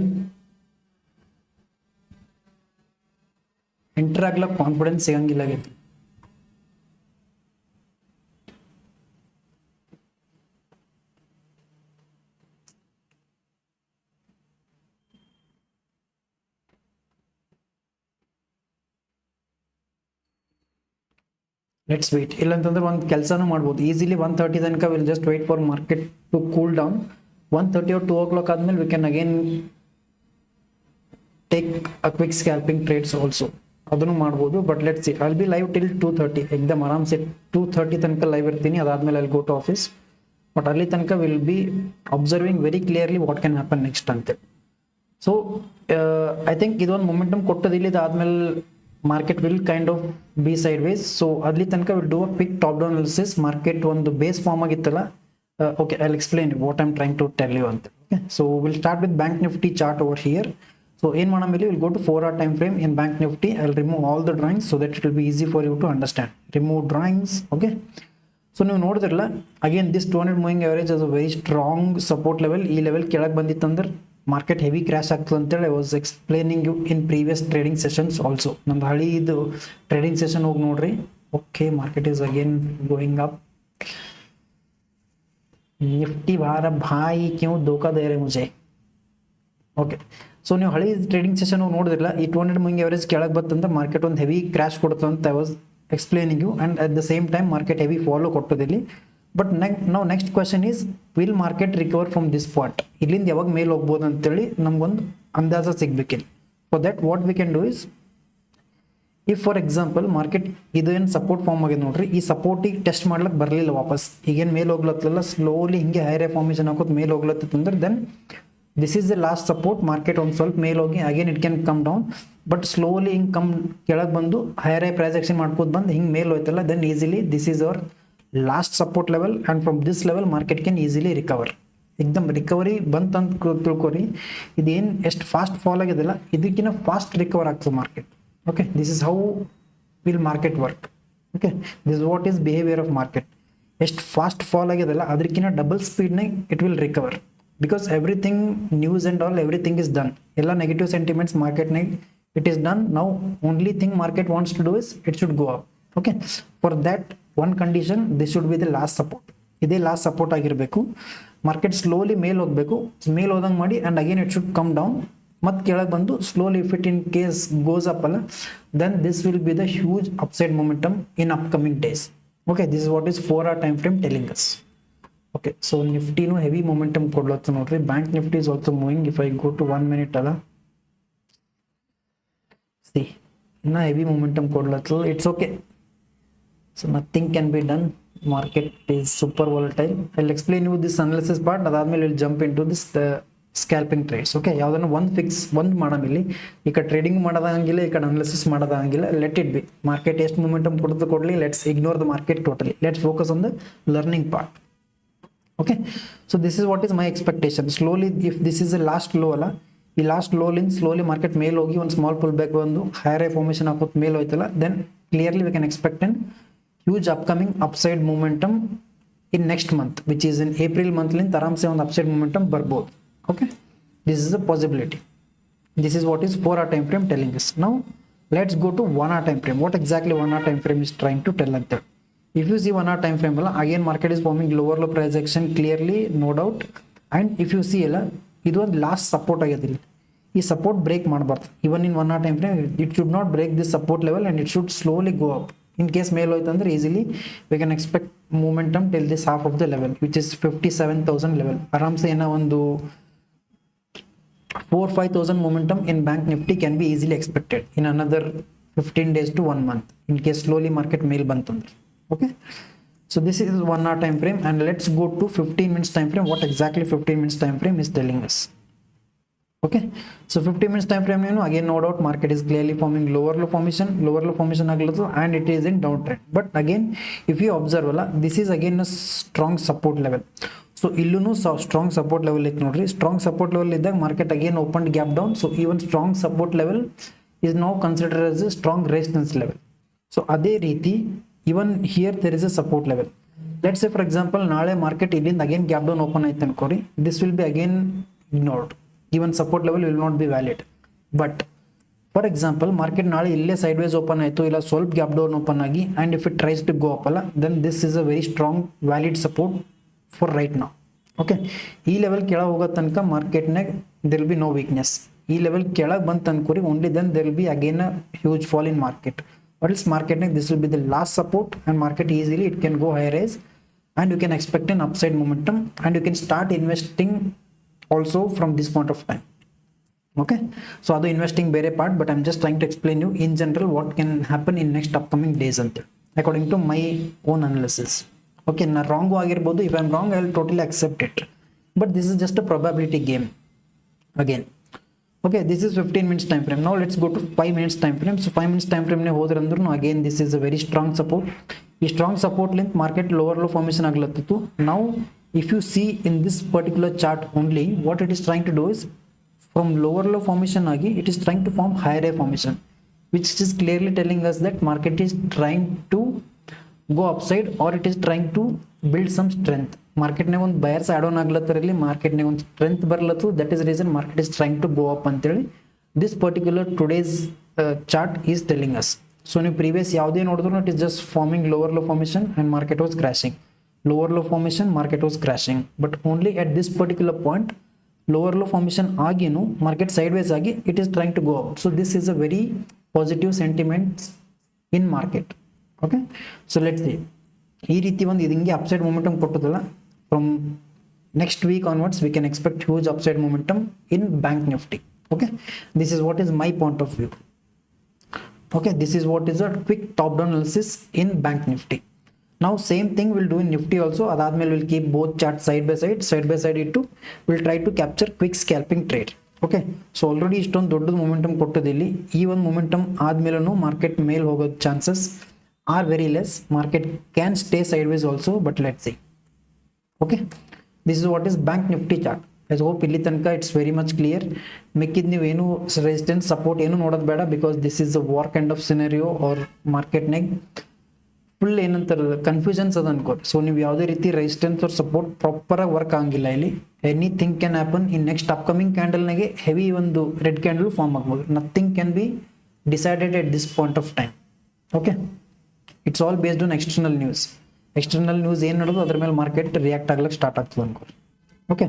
Enter ಆಗ್ಲಕ್ಕೆ confidence ಸಿಗಂಗಿಲ್ಲ ಆಗೈತಿ. Let's wait. ಇಲ್ಲಂತಂದ್ರೆ ಒಂದು ಕೆಲಸನೂ ಮಾಡ್ಬೋದು easily. 130 ತನಕ will just wait for market to cool down. 1:30 or 2 o'clock ಆದ್ಮೇಲೆ we can again take a quick scalping trades also. ಅದನ್ನು ಮಾಡ್ಬೋದು. But let's see, I will be live till 2:30. ಎಕ್ದಮ್ ಆರಾಮ್ಸೆ 2:30 ತನಕ ಲೈವ್ ಇರ್ತೀನಿ. ಅದಾದ್ಮೇಲೆ ಅಲ್ಲಿ ಗೋ ಟು ಆಫೀಸ್. ಬಟ್ ಅಲ್ಲಿ ತನಕ will B observing very clearly what can happen next ಅಂತ. ಸೊ ಐ ಥಿಂಕ್ ಇದೊಂದು ಮೊಮೆಂಟಮ್ ಕೊಟ್ಟದಿಲ್ಲ. ಇದಾದ್ಮೇಲೆ market will kind of be sideways. So ಅಲ್ಲಿ ತನಕ will do a quick top down analysis. Market ಒಂದು base form ಆಗಿತ್ತಲ್ಲ Okay, I'll explain what I'm trying to tell you. Okay, so we'll start with Bank Nifty chart over here. So in Manamili, we'll go to 4-hour time frame in Bank Nifty. I'll remove all the drawings so that it will be easy for you to understand. Remove drawings. Okay. So ನೀವು ನೋಡಿದ್ರಲ್ಲ, again this 200 moving average is a very strong support level. ಈ level ಕೆಳಗೆ ಬಂದಿತ್ತಂದ್ರೆ market heavy crash ಆಗ್ತದೆ ಅಂತೇಳಿ I was explaining you in previous trading sessions also. ನಮ್ದು ಹಳಿದು trading session ಹೋಗಿ ನೋಡ್ರಿ. Okay, market is again going up. Nifty बाहर भाई क्यों धोखा दे रहे मुझे. ओके, ಸೊ ನೀವು ಹಳಿ ಟ್ರೇಡಿಂಗ್ ಸೆಷನ್ ನೋಡಿದ್ರಲ್ಲ, ಈ 200 ಮೂವಿಂಗ್ ಎವರೇಜ್ ಕೆಳಗೆ ಬತ್ತಂತ ಮಾರ್ಕೆಟ್ ಒಂದು ಹೆವಿ ಕ್ರ್ಯಾಶ್ ಕೊಡ್ತು ಅಂತ I was explaining you. And at the same time market heavy fall ಕೊಟ್ಟದಿಲ್ಲಿ. ಬಟ್ ನಾವು next question is, will market recover from this point? ಇಲ್ಲಿಂದ ಯಾವಾಗ ಮೇಲೆ ಹೋಗ್ಬೋದು ಅಂತೇಳಿ ನಮ್ಗೊಂದು ಅಂದಾಜ ಸಿಗ್ಬೇಕಿಲ್ಲ. For that what we can do is, if for example market ಇದು ಏನು ಸಪೋರ್ಟ್ ಫಾರ್ಮ್ ಆಗಿದೆ ನೋಡ್ರಿ, ಈ ಸಪೋರ್ಟಿಗೆ ಟೆಸ್ಟ್ ಮಾಡ್ಲಿಕ್ಕೆ ಬರಲಿಲ್ಲ ವಾಪಸ್, ಈಗೇನು ಮೇಲೆ ಹೋಗ್ಲತ್ತಲ್ಲ ಸ್ಲೋಲಿ ಹಿಂಗೆ ಹೈರೇ ಫಾರ್ಮೇಷನ್ ಹಾಕೋದು ಮೇಲೆ ಹೋಗ್ಲತ್ತಂದ್ರೆ then this is the last support. Market ಒಂದು ಸ್ವಲ್ಪ ಮೇಲೆ ಹೋಗಿ again it can come down, but slowly ಹಿಂಗೆ ಕೆಳಗೆ ಬಂದು ಹೈರೇ ಪ್ರೈಸ್ ಆಕ್ಷನ್ ಮಾಡ್ಕೋದು ಬಂದು ಹಿಂಗೆ ಮೇಲೆ ಹೋಯ್ತಲ್ಲ, then easily this is our last support level. And from this level market can easily recover. ಎಕ್ದಮ್ ರಿಕವರಿ ಬಂತಂತ ತಿಳ್ಕೊರಿ. ಇದೇನು ಎಷ್ಟು ಫಾಸ್ಟ್ ಫಾಲ್ ಆಗಿದೆಲ್ಲ ಇದಕ್ಕಿಂತ ಫಾಸ್ಟ್ ರಿಕವರ್ ಆಗ್ತದೆ market. Okay, this is how will market work. Okay, this is what is behavior of market. ಎಷ್ಟು fast fall ಆಗಿದೆಲ್ಲ ಅದಕ್ಕಿಂತ ಡಬಲ್ ಸ್ಪೀಡ್ನಾಗ it will recover, because everything news and all everything is done. ಎಲ್ಲ negative sentiments ಮಾರ್ಕೆಟ್ನಾಗ it is done. ನಾವು only thing market wants to do is it should go up. Okay, for that one condition this should be the last support. ಇದೇ last support ಆಗಿರಬೇಕು. Market slowly ಮೇಲೆ ಹೋಗಬೇಕು, ಮೇಲೆ ಹೋದಂಗೆ ಮಾಡಿ and again it should come down, ಮತ್ತೆ ಕೆಳಗೆ ಬಂದು slowly if it in case goes up ಅಲ್ಲ, then this will be the huge upside momentum in upcoming days. Okay, this is what is 4-hour time frame telling us. Okay, so ನಿಫ್ಟಿನೂ heavy momentum ಕೊಡ್ಲತ್ತ ನೋಡ್ರಿ. Bank Nifty is also moving. If I go to 1 minute ಅಲ್ಲ, see ಇನ್ನ heavy momentum ಕೊಡ್ಲತ್ತಲ್ಲ. It's okay, so nothing can be done. Market is super volatile. I will explain you this analysis part. ಅದಾದ್ಮೇಲೆ will jump in to this scalping trades. Okay, ಯಾವುದನ್ನು ಒಂದು ಮಾಡಮಿಲ್ಲಿ, ಈ ಕಡೆ trading ಮಾಡೋದಂಗಿಲ್ಲ, ಈ ಕಡೆ ಅನಾಲಿಸಿಸ್ ಮಾಡೋದಂಗಿಲ್ಲ. Let it be. ಮಾರ್ಕೆಟ್ ಎಷ್ಟು ಮೂಮೆಂಟಮ್ ಕೊಡಲಿ, let's ignore the market totally. Let's focus on the learning part. Okay, so this is what is my expectation. Slowly if this is a last low ಅಲ್ಲ, ಈ last ಲೋಲಿಂದ slowly market ಮೇಲೆ ಹೋಗಿ ಒಂದು small pull back ಬಂದು higher formation ಹಾಕೋದು ಮೇಲೆ ಹೋಯ್ತಲ್ಲ, then clearly we can expect an huge upcoming upside momentum in next month, which is in April ಮಂತ್ಲಿಂದ ಆರಾಮ್ಸೆ ಒಂದು ಅಪ್ಸೈಡ್ ಮೂಮೆಂಟಮ್ ಬರ್ಬೋದು. Okay, this is a possibility. This is what is 4-hour time frame telling us. Now let's go to 1-hour time frame. What exactly 1-hour time frame is trying to tell us that? If you see 1-hour time frame, again market is forming lower low price action clearly, no doubt. And if you see ಇದು ಒಂದು last support ಆಗಿದೆ. ಈ support break ಮಾಡಬಾರ್ದು. ಇವನ್ ಇನ್ 1-hour time frame it should not break this support level and it should slowly go up. In case ಮೇಲೆ ಹೋಯ್ತು ಅಂದ್ರೆ easily we can expect momentum till this half of the level, which is 57,000 level. ಆರಾಮ್ಸೆ ಏನೋ ಒಂದು 4-5,000 momentum in Bank Nifty can be easily expected in another 15 days to 1 month in case slowly market mail bantandre. Okay, so this is 1-hour time frame, and let's go to 15 minutes time frame. What exactly 15 minutes time frame is telling us? Okay, so 15 minutes time frame, again no doubt market is clearly forming lower low formation aglattu, and it is in downtrend. But again if you observe this is again a strong support level. So ಇಲ್ಲೂ strong support level ಇತ್ತು ನೋಡ್ರಿ. Strong support level ಇದ್ದಾಗ market again open gap down. So even strong support level is now consider as a strong resistance level. So ಅದೇ ರೀತಿ even here there is a support level. Let's say for example ನಾಳೆ market ಇಲ್ಲಿಂದ again gap down open ಆಯ್ತು ಅನ್ಕೋರಿ, this will be again ignored. Even support level will not be valid. But for example market ನಾಳೆ ಇಲ್ಲೇ sideways open ಆಯಿತು, ಇಲ್ಲ ಸ್ವಲ್ಪ gap down open ಆಗಿ, and if it tries to go up ಅಲ್ಲ, then this is a very strong valid support for right now. Okay, ಈ level ಕೆಳಗೆ ಹೋಗೋ ತನಕ ಮಾರ್ಕೆಟ್ನಾಗ there will be no weakness. ಈ ಲೆವೆಲ್ ಕೆಳಗೆ ಬಂತು ಅನ್ಕೋರಿ, only then there will be again a huge fall in market. But ಇಲ್ಸ್ ಮಾರ್ಕೆಟ್ನಾಗ this will be the last support, and market easily it can go higher rise, and you can expect an upside momentum, and you can start investing also from this point of time. Okay, so ಅದು investing ಬೇರೆ part, but I am just trying to explain you in general what can happen in next upcoming days ಅಂತ according to my own analysis. Okay, ನಾನು wrong ಆಗಿರ್ಬೋದು. If I am wrong I will totally accept it, but this is just a probability game again. Okay, this is 15 minutes time frame. Now let's go to 5 minutes time frame. So 5 minutes time frame ಹೋದ್ರಂದ್ರೂ again this is a very strong support. ಈ strong support link market lower low formation ಆಗ್ಲತ್ತಿತ್ತು. ನಾವು if you see in this particular chart only, what it is trying to do is from lower low formation agi it is trying to form higher high formation, which is clearly telling us that market is trying to go upside or it is trying to build some strength. Market ne ಒಂದು buyers add on ಆಗ್ಲತ್ತರಲ್ಲಿ market ನೆ ಒಂದು strength ಬರ್ಲತ್ತು, that is reason market is trying to go up ಅಂತೇಳಿ this particular today's chart is telling us. So ನೀವು previous ಯಾವುದೇ ನೋಡಿದ್ರು it is just forming lower low formation and market was crashing, lower low formation market was crashing, but only at this particular point lower low formation aginu market sideways agi it is trying to go up. So this is a very positive sentiment in market. Okay, so let's see ee ರೀತಿ ಒಂದು ಇದಕ್ಕೆ upside momentum ಕೊಟ್ಟದಲ್ಲ, from next week onwards we can expect huge upside momentum in bank nifty. Okay, this is what is my point of view. Okay, this is what is a quick top down analysis in bank nifty. Now same thing we'll do in nifty also. Adadmel we'll keep both charts side by side ittu we'll try to capture quick scalping trade. Okay, so already istond doddu momentum kottadilli ee one momentum aadmelenu market mail hogo chances are very less. Market can stay sideways also, but let's see. Okay, this is what is bank nifty chart. I hope illi tanka it's very much clear. Mikkid ನೀವು ಏನು resistance support ಏನು ನೋಡೋದು ಬೇಡ, because this is a war kind of scenario or market neg full ಏನಂತಾರೆ confusions ಅದ ಅನ್ಕೋರಿ. So ನೀವು ಯಾವುದೇ ರೀತಿ ರೆಸಿಸ್ಟೆನ್ಸ್ ಅವ್ರ ಸಪೋರ್ಟ್ ಪ್ರಾಪರ್ ಆಗಿ ವರ್ಕ್ ಆಗಂಗಿಲ್ಲ ಇಲ್ಲಿ. Anything can happen in next upcoming ಕ್ಯಾಂಡಲ್ನಾಗೆ ಹೆವಿ ಒಂದು ರೆಡ್ ಕ್ಯಾಂಡಲ್ ಫಾರ್ಮ್ ಆಗ್ಬೋದು. Nothing can be decided at this point of time. Okay, it's all based on external news. External news ಏನು ನೋಡೋದು ಅದ್ರ ಮೇಲೆ ಮಾರ್ಕೆಟ್ ರಿಯಾಕ್ಟ್ ಆಗ್ಲಿಕ್ಕೆ ಸ್ಟಾರ್ಟ್ ಆಗ್ತದೆ ಅನ್ಕೋರಿ. Okay,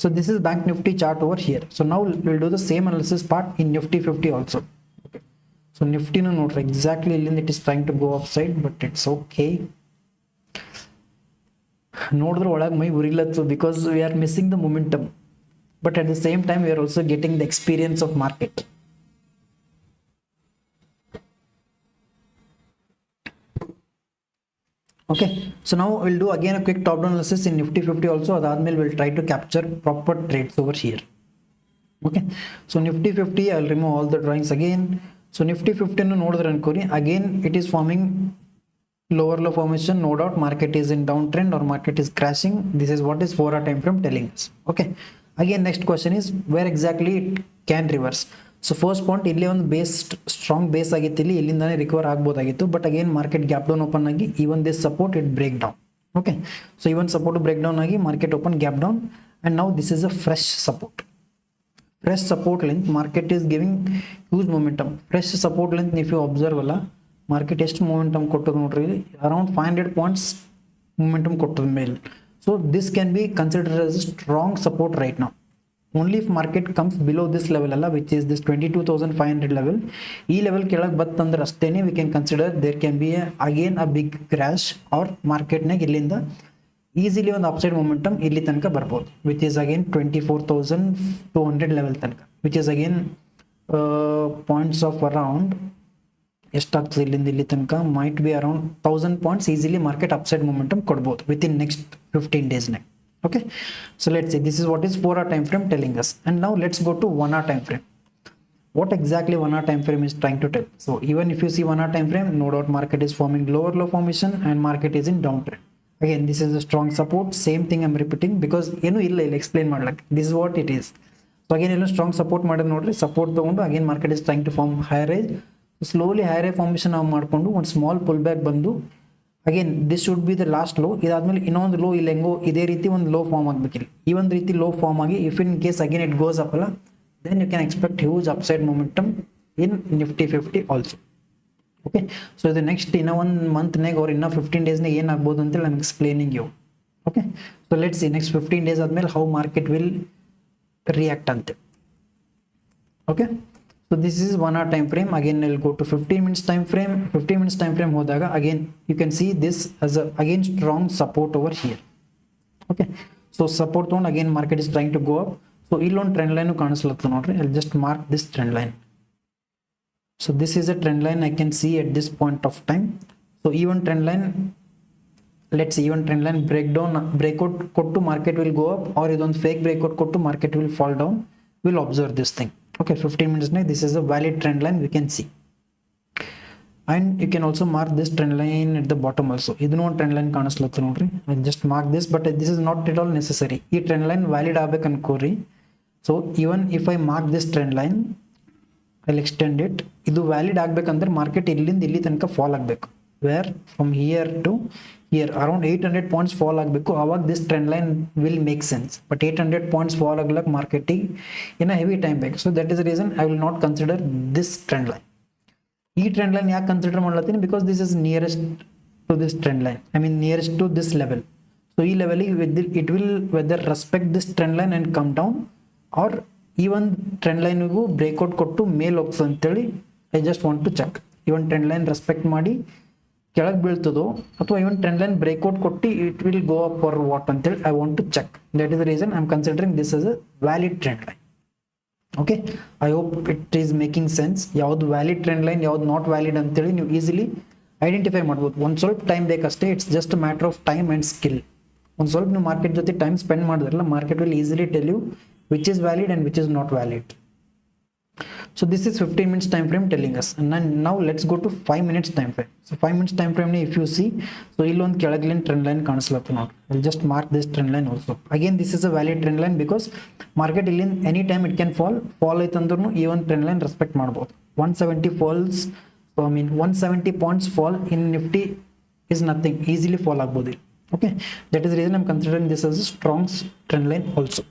so this is bank Nifty chart over here. So ನಾವು will do the same analysis part in Nifty 50 also. So nifty no note exactly it is trying to go upside, but it's okay. Nodre olag mai urilattu because we are missing the momentum, but at the same time we are also getting the experience of market. Okay, so now we'll do again a quick top down analysis in nifty 50 also. Adadmel we'll try to capture proper trades over here. Okay, so nifty 50 I'll remove all the drawings again. So nifty 50 ನೋಡಿದ್ರೆ ಅನ್ಕೋರಿ, again it is forming lower low formation, no doubt market is in downtrend or market is crashing. This is what is 4 hour time frame telling us. Okay, again next question is where exactly it can reverse. So first point ಇಲ್ಲಿ ಒಂದು base strong base ಆಗಿತ್ತು, ಇಲ್ಲಿ ಇಲ್ಲಿಂದಾನೆ recover ಆಗ್ಬೋದಾಗಿತ್ತು, but again market gap down open ಆಗಿ even this support it break down. Okay, so even support break down ಆಗಿ market open gap down and now this is a fresh support. Fresh support length market is giving huge momentum. Fresh support length if you observe alla market ಎಷ್ಟು momentum ಕೊಟ್ಟದು ನೋಡ್ರಿ, around 500 points momentum ಕೊಟ್ಟದ ಮೇಲೆ. So this can be considered as a strong support right now. Only if market comes below this level alla, which is this 22,500 level, ಈ level ಕೆಳಗೆ ಬತ್ತಂದ್ರೆ ಅಷ್ಟೇನೆ we can consider there can be again a big crash or market ನಾಗ ಇಲ್ಲಿಂದ easily ಒಂದು upside momentum ಇಲ್ಲಿ ತನಕ ಬರ್ಬೋದು, which is again 24,200 level ತನಕ, which is again points of around ಎಷ್ಟಾಗ್ತದೆ ಇಲ್ಲಿಂದ ಇಲ್ಲಿ ತನಕ might be around 1000 points easily market upside momentum ಕೊಡ್ಬೋದು ವಿತ್ ಇನ್ ನೆಕ್ಸ್ಟ್ 15 ಡೇಸ್ನಾಗ. Okay, so let's see this is what is 4 hour time frame telling us, and now let's go to 1 hour time frame. What exactly 1 hour time frame is trying to tell? So even if you see 1 hour time frame, no doubt market is forming lower low formation and market is in downtrend. Again this is a strong support, same thing I'm repeating because ಏನು ಇಲ್ಲ ಇಲ್ಲಿ explain ಮಾಡ್ಲಕ್ಕೆ, this is what it is. So again ಏನು strong support ಮಾಡಿದ್ರೆ ನೋಡ್ರಿ, support ತಗೊಂಡು again market is trying to form higher rise, slowly higher formation ನಾವು ಮಾಡ್ಕೊಂಡು ಒಂದು small pull back ಬಂದು again this should be the last low. ಇದಾದ್ಮೇಲೆ ಇನ್ನೊಂದು ಲೋ ಇಲ್ಲಿ ಹೆಂಗೋ ಇದೇ ರೀತಿ ಒಂದು ಲೋ ಫಾರ್ಮ್ ಆಗಬೇಕಿಲ್ಲ, ಈ ಒಂದು ರೀತಿ ಲೋ ಫಾರ್ಮ್ ಆಗಿ if in case again it goes up ಅಲ್ಲ, then you can expect huge upside momentum in nifty 50 also. Okay, so the next in a 1 month neg or in a 15 days neg ಏನು ಆಗ್ಬೋದು ಅಂತ I'm explaining you. Okay, so let's see next 15 days ಆದ್ಮೇಲೆ how market will react ante. Okay, so this is 1 hour time frame. Again I'll go to 15 minutes time frame. 15 minutes time frame ಹೋದಾಗ again you can see this as a again strong support over here. Okay, so support ತಗೊಂಡು again market is trying to go up. So ಇಲ್ಲೊಂದು trend line ಕಾಣಿಸ್ಲತ್ತ ನೋಡ್ರಿ, I'll just mark this trend line. So this is a trend line I can see at this point of time. So even trend line, let's see, even trend line breakdown, breakout kottu market will go up, or idon fake breakout kottu market will fall down. We'll observe this thing. Okay, 15 minutes now, this is a valid trend line we can see. and you can also mark this trend line at the bottom also. Idunu one trend line ಕಾಣಿಸ್ಲತ್ತ ನೋಡ್ರಿ. I just mark this, but this is not at all necessary. ಈ trend line valid ಆಗಬೇಕು ಅನ್ಕೋರಿ. So even if I mark this trend line, I'll extend it. ಇದು valid ಆಗ್ಬೇಕಂದ್ರೆ market ಇಲ್ಲಿಂದ ಇಲ್ಲಿ ತನಕ fall ಆಗಬೇಕು. Where from here to here around 800 points fall ಆಗಬೇಕು. ಆವಾಗ this trend line will make sense. But 800 points fall ಆಗಲಕ್ಕೆ ಮಾರ್ಕೆಟಿಗೆ in a heavy time ಬೇಕು. So that is the reason I will not consider this trend line. ಈ trend line ಯಾಕೆ consider ಮಾಡ್ಲತ್ತೀನಿ, because this is nearest to this trend line, I mean nearest to this level. So ಈ ಲೆವೆಲಿಗೆ it will whether respect this trend line and come down, or ಈ ಒಂದು trend ಲೈನಿಗೂ breakout ಕೊಟ್ಟು ಮೇಲೆ ಹೋಗ್ತದೆ ಅಂತೇಳಿ I just want to check. ಈ ಒಂದು ಟ್ರೆಂಡ್ ಲೈನ್ ರೆಸ್ಪೆಕ್ಟ್ ಮಾಡಿ ಕೆಳಗೆ ಬೀಳ್ತದೋ ಅಥವಾ ಈ ಒಂದು ಟ್ರೆಂಡ್ ಲೈನ್ ಬ್ರೇಕ್ಔಟ್ ಕೊಟ್ಟು it will go up for what ಅಂತೇಳಿ I want to check. That is the reason I am considering this is a valid trend line. Okay, I hope it is making sense. ಯಾವ್ದು valid trend line, ಯಾವ್ದು not valid ಅಂತೇಳಿ ನೀವು easily identify ಮಾಡ್ಬೋದು. ಒಂದು ಸ್ವಲ್ಪ time ಬೇಕಷ್ಟೇ. It's just matter of time and skill. ಒಂದು ಸ್ವಲ್ಪ ನೀವು ಮಾರ್ಕೆಟ್ ಜೊತೆ ಟೈಮ್ ಸ್ಪೆಂಡ್ ಮಾಡಿದ್ರಲ್ಲ, market will easily tell you which is valid and which is not valid. So this is 15 minutes time frame telling us, and now let's go to 5 minutes time frame. So 5 minutes time frame if you see, so illond kelagline trend line ಕಾಣಿಸ್ಲತ್ತ ನೋಡಿ. I'll just mark this trend line also. Again this is a valid trend line because market illin any time it can fall ಐತಂದ್ರೂ ಈ ಒಂದು trend line respect ಮಾಡಬಹುದು. 170 falls, so I mean 170 points fall in nifty is nothing, easily fall ಆಗಬಹುದು. Okay, that is the reason I'm considering this as a strong trend line also.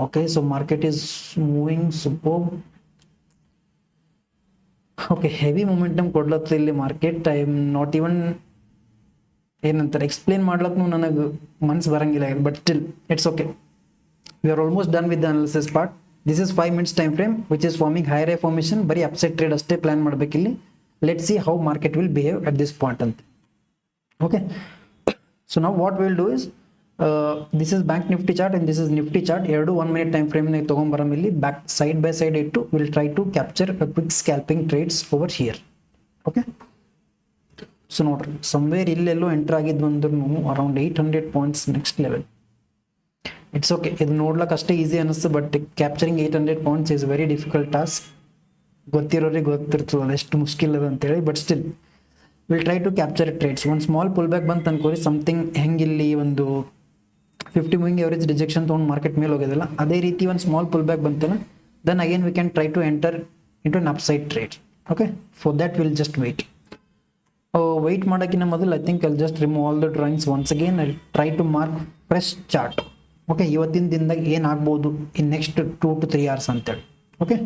Okay, so market is moving superb. Okay, heavy momentum ಕೊಡ್ಲತ್ತ ಇಲ್ಲಿ market. I am not even ಏನಂತಾರೆ explain ಮಾಡ್ಲಕ್ಕೂ ನನಗೆ ಮನ್ಸು ಬರಂಗಿಲ್ಲ, but still it's okay. We are almost done with the analysis part. This is 5 minutes time frame which is forming higher formation. ಬರೀ upside trade ಅಷ್ಟೇ plan ಮಾಡಬೇಕಿಲ್ಲಿ. Let see how market will behave at this point ಅಂತ. Okay, so ನಾವು what will do is, this is bank nifty chart and this is nifty chart. ಎರಡು 1 minute time frame ನಾಗ ತಗೊಂಬರಮ್. ಇಲ್ಲಿ back side by side ಇಟ್ಟು will try to capture a quick scalping trades over here. Okay, so ನೋಡ್ರಿ somewhere ಇಲ್ಲೆಲ್ಲೋ enter ಆಗಿದ್ದು ಅಂದ್ರೂ around 800 points next level. It's okay, ಇದು ನೋಡ್ಲಕ್ಕೆ ಅಷ್ಟೇ ಈಸಿ ಅನ್ನಿಸ್ತು, but capturing 800 points is very difficult task. ಗೊತ್ತಿರೋರಿಗೆ ಗೊತ್ತಿರ್ತದೆ ಅದೆಷ್ಟು ಮುಷ್ಕಿಲ್ ಅದ ಅಂತೇಳಿ, but still will try to capture trades. ಒಂದು ಸ್ಮಾಲ್ ಪುಲ್ ಬ್ಯಾಕ್ ಬಂತು ಅನ್ಕೋರಿ, ಸಮಥಿಂಗ್ ಹೆಂಗಿಲ್ಲಿ ಒಂದು 50 ಮೂವಿಂಗ್ ಎವರೇಜ್ ರಿಜೆಕ್ಷನ್ ತೊಗೊಂಡು ಮಾರ್ಕೆಟ್ ಮೇಲೆ ಹೋಗೋದಿಲ್ಲ, ಅದೇ ರೀತಿ ಒಂದು ಸ್ಮಾಲ್ ಪುಲ್ ಬ್ಯಾಕ್ ಬಂತಲ್ಲ, then again we can try to enter into an upside trade. Okay, for that will just wait ಮಾಡೋಕ್ಕಿಂತ ಮೊದಲು I think I'll just remove all the drawings once again. I try to mark fresh chart. Okay, ಇವತ್ತಿನ ದಿನದಾಗ ಏನಾಗ್ಬೋದು in next 2 to 3 hours ಅಂತೇಳಿ. Okay,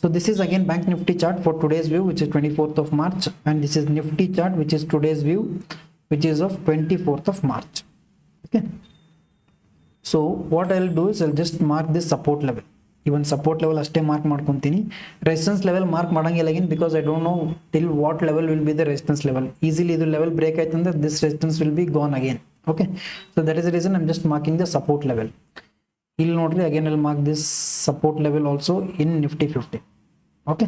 so this is again bank nifty chart for today's view, which is 24th of March, and this is nifty chart which is today's view, which is of 24th of March. Okay, so what I'll do is I'll just mark this support level. Even support level ಅಷ್ಟೇ mark ಮಾಡ್ಕೊಂತೀನಿ. Resistance level mark ಮಾಡಂಗಿಲ್ಲ again because I don't know till what level will be the resistance level. Easily ಇದು level break ಆಯ್ತಂದ್ರೆ this resistance will be gone again. Okay, so that is the reason I'm just marking the support level. ಇಲ್ಲಿ ನೋಡ್ರಿ again I'll mark this support level also in nifty 50. Okay,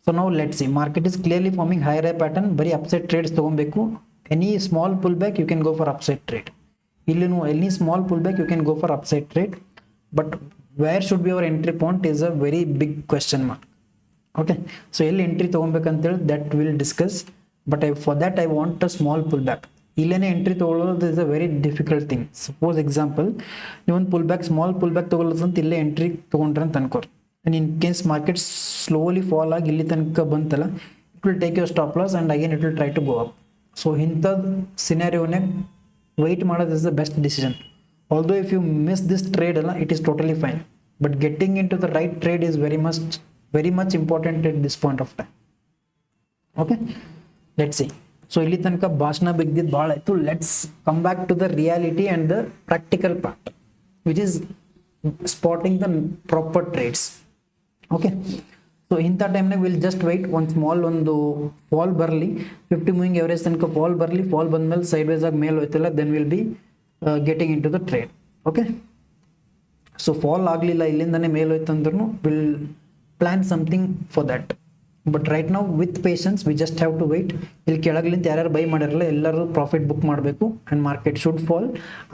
so now let's see, market is clearly forming higher high pattern. Bari upside trades ತಗೊಬೇಕು. Any small pullback you can go for upside trade. Illinu any small pullback you can go for upside trade, but where should be our entry point is a very big question mark. Okay, so ಎಲ್ಲಿ entry ತಗೊಬೇಕಂತೇಳಿ that we'll discuss, but for that I want a small pullback. ಇಲ್ಲೇನೆ entry ತಗೊಳ್ಳೋದು is a very difficult thing. Suppose example ನೀವು ಒಂದು pullback small pullback ತಗೊಳ್ಳೋದಂತ ಇಲ್ಲೇ entry ತಗೊಂಡ್ರೆ ಅಂತ ಅನ್ಕೋರಿ, and in case market slowly fall ಆಗಿ ಇಲ್ಲಿ ತನಕ ಬಂತಲ್ಲ, it will take your stop loss and again it will try to go up. So ಇಂಥದ್ದು ಸಿನಾರಿಯೋನಾಗ wait ಮಾಡೋದು is the best decision. Although if you miss this trade ಅಲ್ಲ, it is totally fine, but getting into the right trade is very much important at this point of time. Okay, let's see. So ಇಲ್ಲಿ ತನಕ ಭಾಷಣ ಬಿದ್ದಿದ್ದು ಭಾಳ ಆಯ್ತು. Let's come back to the reality and the practical part, which is spotting the proper trades. Okay, so ಇಂಥ ಟೈಮ್ನಾಗ will just wait. ಒಂದು small ಒಂದು ಫಾಲ್ ಬರಲಿ, 50 ಮೂವಿಂಗ್ ಎವರೇಜ್ ತನಕ ಫಾಲ್ ಬರಲಿ. ಫಾಲ್ ಬಂದಮೇಲೆ ಸೈಡ್ ವೈಸ್ ಆಗಿ ಮೇಲೆ ಹೋಯ್ತಲ್ಲ, then will be getting in to the trade. Okay, so fall ಆಗಲಿಲ್ಲ, ಇಲ್ಲಿಂದನೇ ಮೇಲೆ ಹೋಯ್ತು ಅಂದ್ರೂ will plan something for that. But right ನಾವು with patience we just have to wait. ಇಲ್ಲಿ ಕೆಳಗ್ಲಿಂದ ಯಾರ್ಯಾರು ಬೈ ಮಾಡಿರಲ್ಲ ಎಲ್ಲರೂ ಪ್ರಾಫಿಟ್ ಬುಕ್ ಮಾಡಬೇಕು, ಆ್ಯಂಡ್ ಮಾರ್ಕೆಟ್ ಶುಡ್ ಫಾಲ್,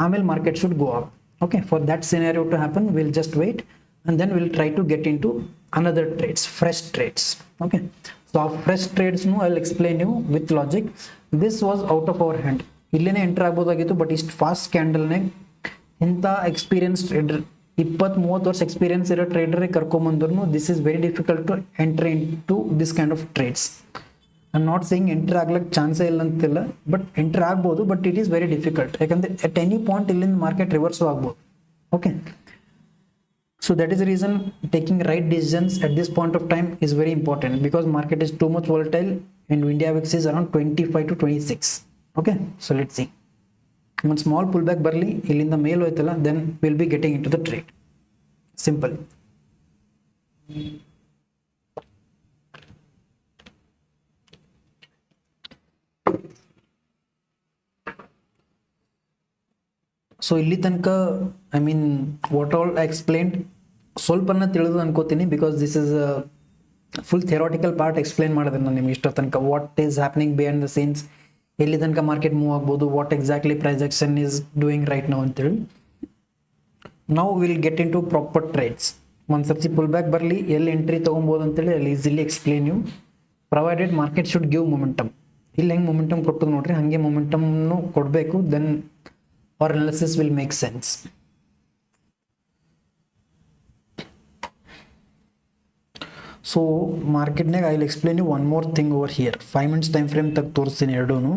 ಆಮೇಲೆ market should go up. Okay, for that scenario to happen, we'll just wait and then we'll try to get into another trades, fresh trades. Okay, so so ಆ fresh ಟ್ರೇಡ್ಸ್ನು I will explain you with logic. This was out of our hand, ಇಲ್ಲೇನೆ ಎಂಟರ್ ಆಗ್ಬೋದಾಗಿತ್ತು, but ಇಷ್ಟು fast ಕ್ಯಾಂಡಲ್ನಾಗ ಇಂಥ experience trader 20-30 ವರ್ಷ experience ಇರೋ ಟ್ರೇಡರಿಗೆ ಕರ್ಕೊಂಬಂದ್ರು this is very difficult to enter in to this kind of trades. I am not saying enter ಆಗ್ಲಿಕ್ಕೆ ಚಾನ್ಸೇ ಇಲ್ಲ ಅಂತಿಲ್ಲ, ಬಟ್ ಎಂಟರ್ ಆಗ್ಬೋದು, but it is very difficult. ಯಾಕಂದರೆ ಎಟ್ ಎನಿ ಪಾಯಿಂಟ್ ಇಲ್ಲಿಂದ ಮಾರ್ಕೆಟ್ ರಿವರ್ಸು ಆಗ್ಬೋದು. Okay, so that is the reason taking right decisions at this point of time is very important, because market is too much volatile and India VIX is around 25 to 26. Okay, so let's see. One small pullback barley illinda mail hoytala, then we'll be getting into the trade. Simple. So ಇಲ್ಲಿ ತನಕ I mean what all I explained ಸ್ವಲ್ಪನ ತಿಳಿದು ಅನ್ಕೋತೀನಿ, because this is full theoretical part explain ಮಾಡಿದೆ ನಾನು ನಿಮ್ಗೆ ಇಷ್ಟ ತನಕ. What is happening behind the scenes, ಎಲ್ಲಿ ತನಕ ಮಾರ್ಕೆಟ್ ಮೂವ್ ಆಗ್ಬೋದು, what exactly price action is doing right now ಅಂತೇಳಿ. ನಾವು will get in to proper trades. ಒಂದು ಸರ್ತಿ ಪುಲ್ ಬ್ಯಾಕ್ ಬರಲಿ, ಎಲ್ಲಿ ಎಂಟ್ರಿ ತೊಗೊಬೋದು ಅಂತೇಳಿ ಅಲ್ಲಿ easily explain you, provided market should give momentum. ಇಲ್ಲಿ ಹೆಂಗೆ ಮೊಮೆಂಟಮ್ ಕೊಟ್ಟು ನೋಡ್ರಿ, ಹಾಗೆ ಮೊಮೆಂಟಮ್ನು ಕೊಡಬೇಕು, then our analysis will make sense. So market nag I will explain you one more thing over here. 5 minutes time frame tak ತೋರಿಸ್ತೀನಿ ಎರಡೂನು.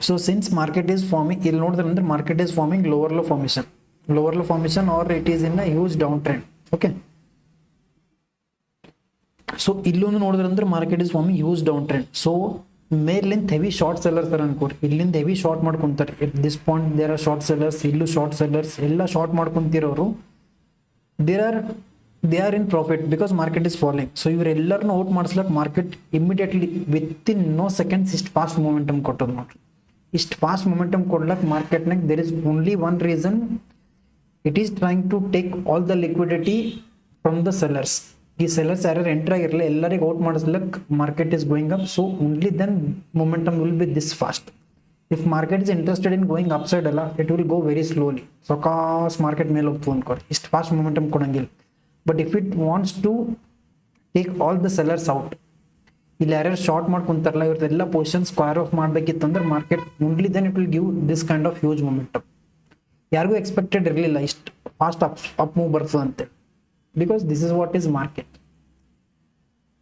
So since market is forming, ಇಲ್ಲಿ ನೋಡಿದ್ರೆ ಅಂದ್ರೆ market is forming lower low formation or it is in a huge downtrend. Okay, so ಇಲ್ಲೊಂದು ನೋಡಿದ್ರೆ ಅಂದ್ರೆ market is forming huge downtrend. So ಮೇಲಿಂದ heavy short sellers ತರ ಅನ್ಕೋರಿ, ಇಲ್ಲಿಂದ ಹೆವಿ ಶಾರ್ಟ್ ಮಾಡ್ಕೊಂತಾರೆ. At this point there are short sellers, ಇಲ್ಲೂ short sellers, ಎಲ್ಲ ಶಾರ್ಟ್ ಮಾಡ್ಕೊಂತಿರೋರು they are in profit because market is falling. So ಇವರೆಲ್ಲರನ್ನೂ ಔಟ್ ಮಾಡಿಸ್ಲಕ್ಕೆ market immediately within no seconds ಇಷ್ಟು ಫಾಸ್ಟ್ ಮೊಮೆಂಟಮ್ ಕೊಟ್ಟೋದು ನೋಡ್ರಿ. ಇಷ್ಟು ಫಾಸ್ಟ್ ಮೊಮೆಂಟಮ್ ಕೊಡ್ಲಕ್ಕೆ ಮಾರ್ಕೆಟ್ನಾಗ there is only one reason, it is trying to take all the liquidity from the sellers. ಈ sellers ಯಾರ್ಯಾರು ಎಂಟರ್ ಆಗಿರಲಿ ಎಲ್ಲರಿಗೆ ಔಟ್ ಮಾಡಿಸ್ಲಕ್ಕೆ market is going up. So only then momentum will be this fast. If market is interested in going up side ಅಲ್ಲ, it will go very slowly. So cause market ಮೇಲೆ ಹೋಗ್ತು ಅನ್ಕೋರಿ, ಇಷ್ಟು fast momentum ಕೊಡಂಗಿಲ್ಲ. But if it wants to take all the sellers out, ಇಲ್ಲಿ ಯಾರ್ಯಾರು short ಮಾಡ್ಕೊಂತಾರಲ್ಲ ಇವ್ರದ್ದೆಲ್ಲ ಪೊಸಿಷನ್ ಸ್ಕ್ವೇರ್ ಆಫ್ ಮಾಡಬೇಕಿತ್ತಂದ್ರೆ market only then it will give this kind of huge momentum. ಯಾರಿಗೂ ಎಕ್ಸ್ಪೆಕ್ಟೆಡ್ ಇರಲಿಲ್ಲ ಇಷ್ಟು ಫಾಸ್ಟ್ ಅಪ್ ಮೂವ್ ಬರ್ತದೆ ಅಂತೇಳಿ, because this is what is market.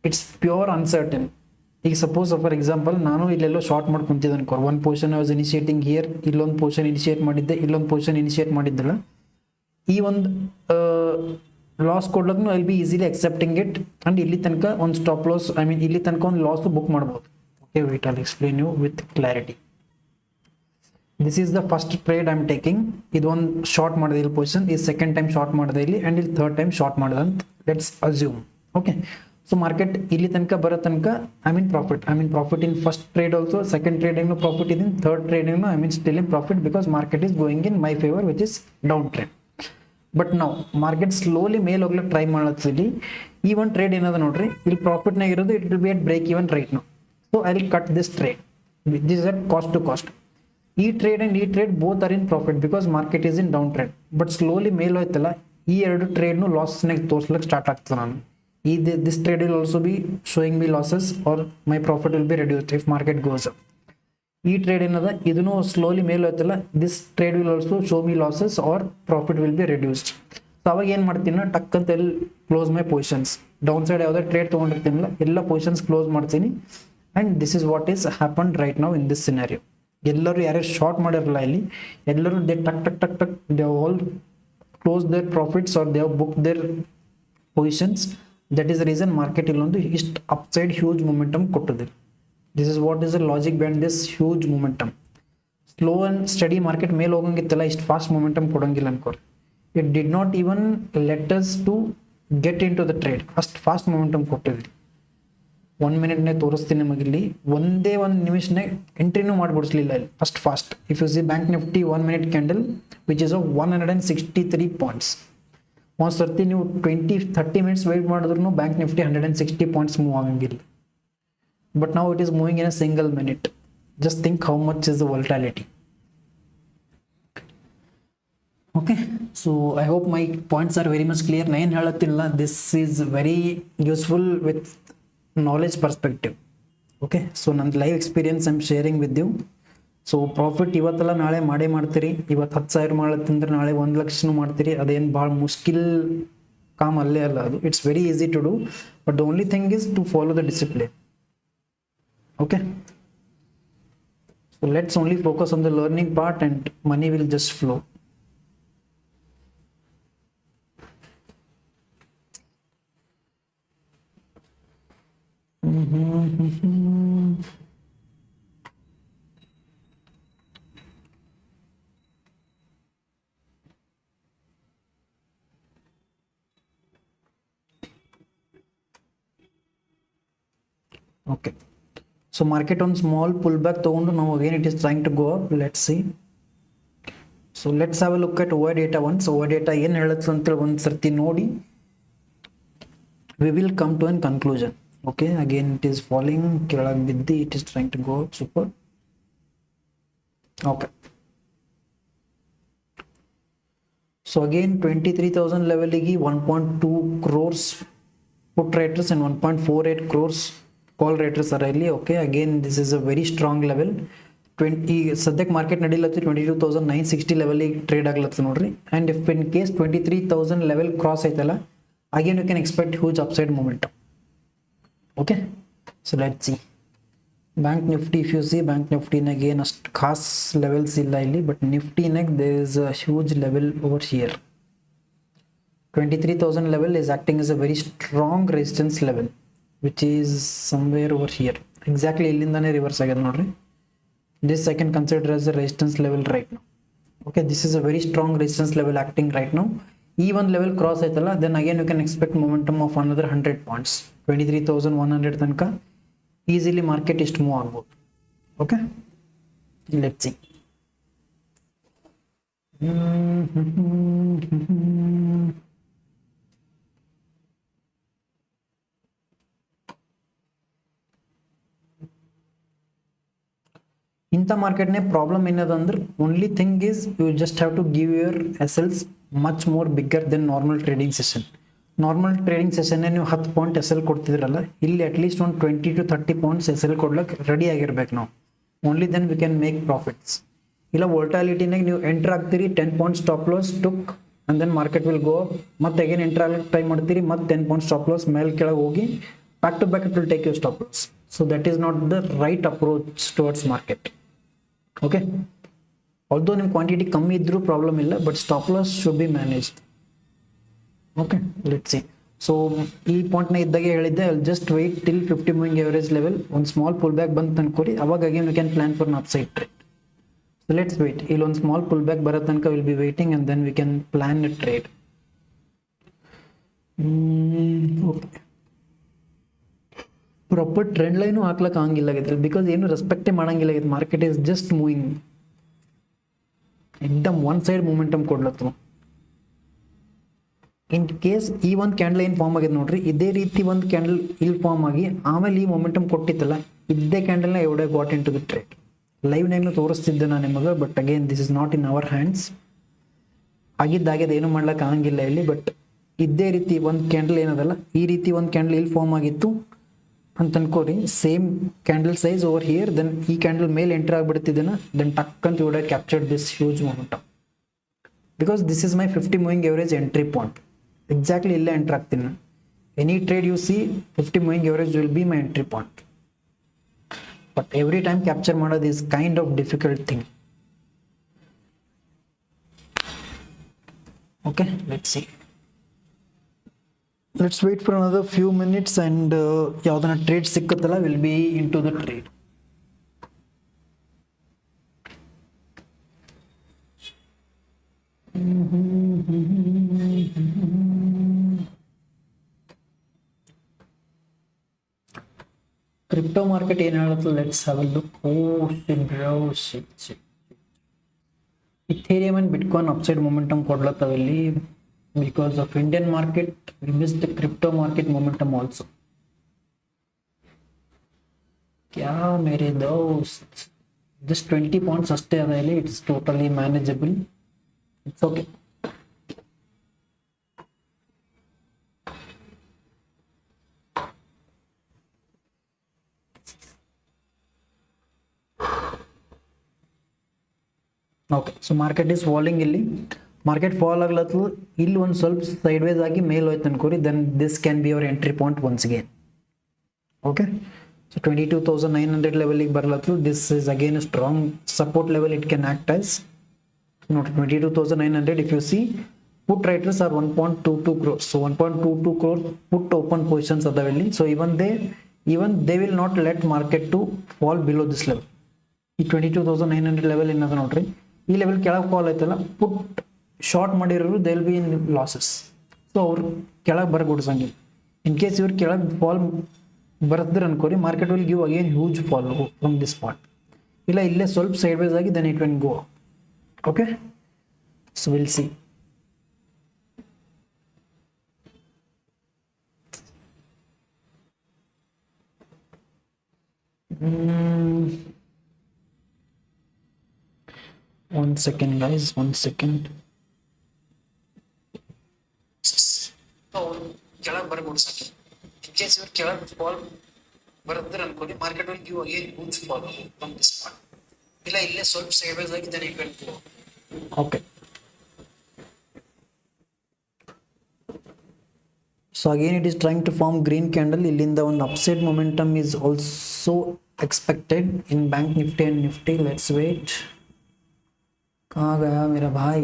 It's pure uncertain. ಈಗ ಸಪೋಸ್ ಫಾರ್ ಎಕ್ಸಾಂಪಲ್ ನಾನು ಇಲ್ಲೆಲ್ಲೋ ಶಾರ್ಟ್ ಮಾಡ್ಕೊಂತಿದ್ದೆ ಅನ್ಕೋರ್, ಒಂದು position I was initiating here, ಇಲ್ಲೊಂದು ಪೊಸಿಷನ್ ಇನಿಷಿಯೇಟ್ ಮಾಡಿದ್ದೆ, ಇಲ್ಲೊಂದು ಪೊಸಿಷನ್ ಇನಿಷಿಯೇಟ್ ಮಾಡಿದ್ದಲ್ಲ, ಈ ಒಂದು ಲಾಸ್ ಕೊಡ್ಲಕ್ಕೂ I will be easily accepting it. And ಇಲ್ಲಿ ತನಕ ಒಂದು ಸ್ಟಾಪ್ ಲಾಸ್, ಐ ಮೀನ್ ಇಲ್ಲಿ ತನಕ ಒಂದು ಲಾಸ್ ಬುಕ್ ಮಾಡ್ಬೋದು. Okay, wait I explain you with clarity. This is the first trade I am taking. ಇದು ಒಂದು ಶಾರ್ಟ್ ಮಾಡಿದೆ ಇಲ್ಲಿ ಪೊಸಿಷನ್, ಈ ಸೆಕೆಂಡ್ ಟೈಮ್ ಶಾರ್ಟ್ ಮಾಡಿದೆ ಇಲ್ಲಿ, ಆ್ಯಂಡ್ ಇಲ್ಲಿ ಥರ್ಡ್ ಟೈಮ್ ಶಾರ್ಟ್ ಮಾಡಿದೆ ಅಂತ let's assume. Okay, so market ಇಲ್ಲಿ ತನಕ ಬರೋ ತನಕ I mean profit in first trade also, second ಟ್ರೇಡಿಂಗ್ನು ಪ್ರಾಫಿಟ್ ಇದೀನಿ, ಥರ್ಡ್ ಟ್ರೇಡಿಂಗ್ನು I mean still in profit because market is going in my favour which is down trend. But ನಾವು market slowly ಮೇಲೆ ಹೋಗ್ಲಿಕ್ಕೆ ಟ್ರೈ ಮಾಡತ್ತೀವಿ. ಈ ಒಂದು ಟ್ರೇಡ್ ಏನದ ನೋಡ್ರಿ, ಇಲ್ಲಿ ಪ್ರಾಫಿಟ್ನಾಗ ಇರೋದು, it will be at break even right now. So I will cut this trade, this is at cost to cost. ಈ ಟ್ರೇಡ್ ಅಂಡ್ ಈ trade both are in profit because market is in down trend. But slowly ಮೇಲೆ ಹೋಯ್ತಲ್ಲ, ಈ ಎರಡು ಟ್ರೇಡ್ನು ಲಾಸ್ನಾಗ ತೋರ್ಸ್ಲಿಕ್ಕೆ start ಆಗ್ತದೆ. ನಾನು this trade will also be showing me losses or my profit will be reduced if market goes up. ಈ trade ಏನದ ಇದನ್ನು slowly ಮೇಲೆ ಹೋಯ್ತಲ್ಲ, this trade will also show me losses or profit will be reduced. So ಅವಾಗ ಏನು ಮಾಡ್ತೀನಿ, ಟಕ್ ಅಂತ ಎಲ್ಲಿ close my positions, down side ಯಾವುದೇ ಟ್ರೇಡ್ ತೊಗೊಂಡಿರ್ತೀನಿಲ್ಲ ಎಲ್ಲ ಪೊಸಿಷನ್ಸ್ ಕ್ಲೋಸ್ ಮಾಡ್ತೀನಿ. And this is what is happen right now in this scenario. ಎಲ್ಲರೂ ಯಾರ್ಯಾರು ಶಾರ್ಟ್ ಮಾಡಿರಲ್ಲ ಇಲ್ಲಿ, ಎಲ್ಲರೂ ದೇ ಟಕ್ ಟಕ್ ಟಕ್ ಟಕ್ they all close their profits or they have book their positions. That is the reason market ಇಲ್ಲೊಂದು ಇಷ್ಟು ಅಪ್ಸೈಡ್ ಹ್ಯೂಜ್ ಮೊಮೆಂಟಮ್ ಕೊಟ್ಟಿದೆ. This is what is the logic behind this huge momentum. Slow and steady market ಮೇಲೆ ಹೋಗಂಗಿತ್ತಲ್ಲ, ಇಷ್ಟು fast momentum ಕೊಡೋಂಗಿಲ್ಲ ಅನ್ಕೋರಿ. It did not even let us to get in to the trade, ಅಷ್ಟು fast momentum ಕೊಟ್ಟಿದ್ರಿ. 1 ಮಿನಿಟ್ನೇ ತೋರಿಸ್ತೀನಿ ನಿಮಗಿಲ್ಲಿ, ಒಂದೇ ಒಂದು ನಿಮಿಷನಾಗ ಎಂಟ್ರಿನೂ ಮಾಡಿಬಿಡಿಸ್ಲಿಲ್ಲ ಇಲ್ಲಿ, ಅಷ್ಟು fast. If you see bank Nifty 1 minute candle which is 163 points. ಒಂದು ಸರ್ತಿ ನೀವು 20-30 minutes ವೆಯ್ಟ್ ಮಾಡಿದ್ರು ಬ್ಯಾಂಕ್ ನಿಫ್ಟಿ 160 ಪಾಯಿಂಟ್ಸ್ ಮೂವ್ ಆಗಂಗಿಲ್ಲ. ಬಟ್ ನಾವು it is moving in a single minute. Just think how much is the volatility. Okay, so I hope my points are very much clear. Nain ಹೇಳತ್ತಿಲ್ಲ, this is very useful with knowledge perspective. Okay, so ನನ್ನ live experience I'm sharing with you. So profit ಇವತ್ತೆಲ್ಲ ನಾಳೆ ಮಾಡೇ ಮಾಡ್ತೀರಿ. ಇವತ್ತು 10,000 ಮಾಡತ್ತಂದ್ರೆ ನಾಳೆ 1,00,000 ಮಾಡ್ತೀರಿ. ಅದೇನು ಭಾಳ ಮುಷ್ಕಿಲ್ ಕಾಮ್ ಅಲ್ಲೇ ಅಲ್ಲ ಅದು. It's very easy to do, but the only thing is to follow the discipline. Okay, so let's only focus on the learning part and money will just flow. Okay, so market on small pullback ತಗೊಂಡು now again it is trying to go up. Let's see. So let's have a look at OI data once. OI data ಏನು ಹೇಳುತ್ತೆ ಅಂತ ಒಂದು ಸರ್ತಿ ನೋಡಿ we will come to a conclusion. Okay, again it is falling, ಕೆಳಗೆ ಬಿದ್ದು it is trying to go up. Super. Okay, so again 23,000 level ಗೆ 1.2 crores put writers and 1.48 crores call writers are really. Okay, again this is a very strong level. 20 ಸದ್ಯಕ್ಕೆ market ನಡೀಲತ್ತಿ 22,960 level trade ಆಗ್ಲತ್ತ ನೋಡ್ರಿ. And if in case 23,000 level cross ಐತಲ್ಲ, again you can expect huge upside momentum. Okay, so let's see bank Nifty. If you see bank ನಿಫ್ಟಿನಾಗ ಏನು ಅಷ್ಟು ಖಾಸ್ levels ಇಲ್ಲ ಇಲ್ಲಿ, ಬಟ್ ನಿಫ್ಟಿನಾಗ there is a huge level over here. 23,000 level is acting as a very strong resistance level, which is somewhere over here. Exactly ಇಲ್ಲಿಂದಾನೆ reverse ಆಗ್ಯದ ನೋಡ್ರಿ. This I can consider as a resistance level right now. Okay, this is a very strong resistance level acting right now. ಈ ಒಂದು level cross ಆಯ್ತಲ್ಲ, then again you can expect momentum of another 100 points. 23,100 ತನಕ easily market ಇಷ್ಟು move ಆಗ್ಬೋದು. Okay, let's see. ಇಂಥ ಮಾರ್ಕೆಟ್ನೇ problem ಏನದಂದ್ರೆ, only thing is you just have to give your SLs much more bigger than normal trading session. Normal trading ಸೆಷನ್ನೇ ನೀವು 10 point SL ಕೊಡ್ತಿದ್ರಲ್ಲ, ಇಲ್ಲಿ at least ಒಂದು 20 to 30 ಪಾಯಿಂಟ್ಸ್ ಎಸ್.ಎಲ್ ಕೊಡ್ಲಿಕ್ಕೆ ರೆಡಿ ಆಗಿರ್ಬೇಕು ನಾವು. Only then we can make profits. ಇಲ್ಲ ವೋಲ್ಟಾಲಿಟಿನಾಗ ನೀವು ಎಂಟರ್ ಆಗ್ತೀರಿ, 10 point stop loss took and then market will go up. ಮತ್ತೆ ಅಗೇನ್ ಎಂಟರ್ ಆಗಲಿಕ್ಕೆ ಟ್ರೈ ಮಾಡ್ತೀರಿ, ಮತ್ತೆ 10 ಪಾಯಿಂಟ್ ಸ್ಟಾಪ್ ಲಾಸ್ ಮೇಲೆ ಕೆಳಗೆ ಹೋಗಿ back to back it will take you stop loss. So that is not the right approach towards market. Okay, although ನಿಮ್ಮ quantity ಕಮ್ಮಿ ಇದ್ರೂ ಪ್ರಾಬ್ಲಮ್ ಇಲ್ಲ, but stop loss should be managed. Okay, let's see. So ಈ ಪಾಯಿಂಟ್ನ ಇದ್ದಾಗೆ ಹೇಳಿದ್ದೆ, I will just wait till 50 moving average level. ಒಂದು small pull back ಬಂತು ಅನ್ಕೋರಿ, ಅವಾಗ again we can plan for an upside trade. So let's wait. ಇಲ್ಲಿ ಒಂದು ಸ್ಮಾಲ್ ಪುಲ್ ಬ್ಯಾಕ್ ಬರೋ ತನಕ will be waiting and then we can plan a trade. Okay, proper trend line ಹಾಕ್ಲಕ್ಕೆ ಆಗಂಗಿಲ್ಲ ಆಗಿದ್ರಲ್ಲಿ, ಬಿಕಾಸ್ ಏನು ರೆಸ್ಪೆಕ್ಟೇ ಮಾಡಂಗಿಲ್ಲ ಆಗಿತ್ತು. ಮಾರ್ಕೆಟ್ ಇಸ್ ಜಸ್ಟ್ ಮೂವಿಂಗ್, ಎಕ್ದಮ್ ಒನ್ ಸೈಡ್ ಮೂಮೆಂಟಮ್ ಕೊಡ್ಲತ್ತು. ಇನ್ ಕೇಸ್ ಈ ಒಂದು ಕ್ಯಾಂಡಲ್ ಏನು ಫಾರ್ಮ್ ಆಗಿದೆ ನೋಡ್ರಿ, ಇದೇ ರೀತಿ ಒಂದು ಕ್ಯಾಂಡಲ್ ಇಲ್ಲಿ ಫಾರ್ಮ್ ಆಗಿ ಆಮೇಲೆ ಈ ಮೊಮೆಂಟಮ್ ಕೊಟ್ಟಿತ್ತಲ್ಲ, ಇದೇ ಕ್ಯಾಂಡಲ್ನ ಎವಡೆ got in to the trade. ಲೈವ್ನಾಗೂ ತೋರಿಸ್ತಿದ್ದೆ ನಾನು ನಿಮಗೆ, but again this is not in our hands. ಆಗಿದ್ದಾಗ್ಯದ ಏನು ಮಾಡ್ಲಿಕ್ಕೆ ಆಗಂಗಿಲ್ಲ ಇಲ್ಲಿ. ಬಟ್ ಇದೇ ರೀತಿ ಒಂದು ಕ್ಯಾಂಡಲ್ ಏನದಲ್ಲ, ಈ ರೀತಿ ಒಂದು ಕ್ಯಾಂಡಲ್ ಇಲ್ಲಿ ಫಾರ್ಮ್ ಆಗಿತ್ತು ಅಂತ ಅನ್ಕೋರಿ, same candle size over here. Then ಈ ಕ್ಯಾಂಡಲ್ ಮೇಲೆ ಎಂಟರ್ ಆಗಿಬಿಡ್ತಿದ್ದೇನೆ, ದೆನ್ ಟಕ್ ಅಂತ would have captured this huge momentum, because this is my 50 moving average entry point. Exactly ಇಲ್ಲೇ ಎಂಟರ್ ಆಗ್ತೀನಿ ನಾನು. Any trade you see 50 moving average will be my entry point. But every time capture ಮಾಡೋದು is kind of difficult thing. Okay, let's see. Let's wait for another few minutes and ಯಾವ್ದನ್ನ trade ಸಿಕ್ಕತ್ತಲ್ಲ, will be in to the trade. Crypto market ಏನು ಹೇಳುತ್ತೆ, let's have a look. Ethereum and Bitcoin upside momentum ಕೊಡ್ಲತ್ತವ ಇಲ್ಲಿ. Because of Indian market, we missed the crypto market momentum also. क्या मेरे दोस्त, just 20 points ಅಷ್ಟೇ ಅದ ಇಲ್ಲಿ. It's totally manageable. It's okay. Okay, so market is falling. ಇಲ್ಲಿ market fall ಆಗ್ಲತ್ತು, ಇಲ್ಲಿ ಒಂದು ಸ್ವಲ್ಪ ಸೈಡ್ ವೈಸ್ ಆಗಿ ಮೇಲ್ ಹೋಯ್ತು ಅನ್ಕೋರಿ, then this can be our entry point once again. Okay, so 22,900 ಲೆವೆಲಿಗೆ ಬರ್ಲತ್ತು. This is again a strong support level. It can act as ನೋಡಿ 22,900. If you see put writers are 1.22 crores, so 1.22 crores put open positions ಅದಾವ ಇಲ್ಲಿ. So even they will not let market to fall below this level. ಈ 22,900 level ಏನದ ನೋಡ್ರಿ, ಈ level ಕೆಳಗೆ fall ಆಯ್ತಲ್ಲ, put short ಮಾಡಿರೋರು they will be in losses. So ಅವ್ರು ಕೆಳಗೆ ಬರಗೊಡ್ಸಂಗಿಲ್ಲ. ಇನ್ ಕೇಸ್ ಇವ್ರು ಕೆಳಗೆ ಫಾಲ್ ಬರ್ತಿದ್ರು ಅನ್ಕೋರಿ, market will give again huge fall from this spot. ಇಲ್ಲ ಇಲ್ಲೇ ಸ್ವಲ್ಪ ಸೈಡ್ ವೈಸ್ ಆಗಿ then it will go. Okay, so will see. One second guys, one second. ಕೆಳಗೆ ಬರಗೊಡ್ಸಕ್ಕೆ ಇನ್ ಕೇಸ್ ಇವ್ರು ಕೆಳಗೆ ಫಾಲ್ ಬರದ್ರ ಅನ್ಕೊಳ್ಳಿ, market will give again huge fall from this point. ಇಲ್ಲ ಇಲ್ಲೇ ಸ್ವಲ್ಪ ಸೈಡ್ ವೈಸ್ ಆಗಿ then it will go. Okay, so again it is trying to form green candle. Illinda one upside momentum is also expected in bank nifty and nifty. Let's wait. कहाँ गया मेरा भाई?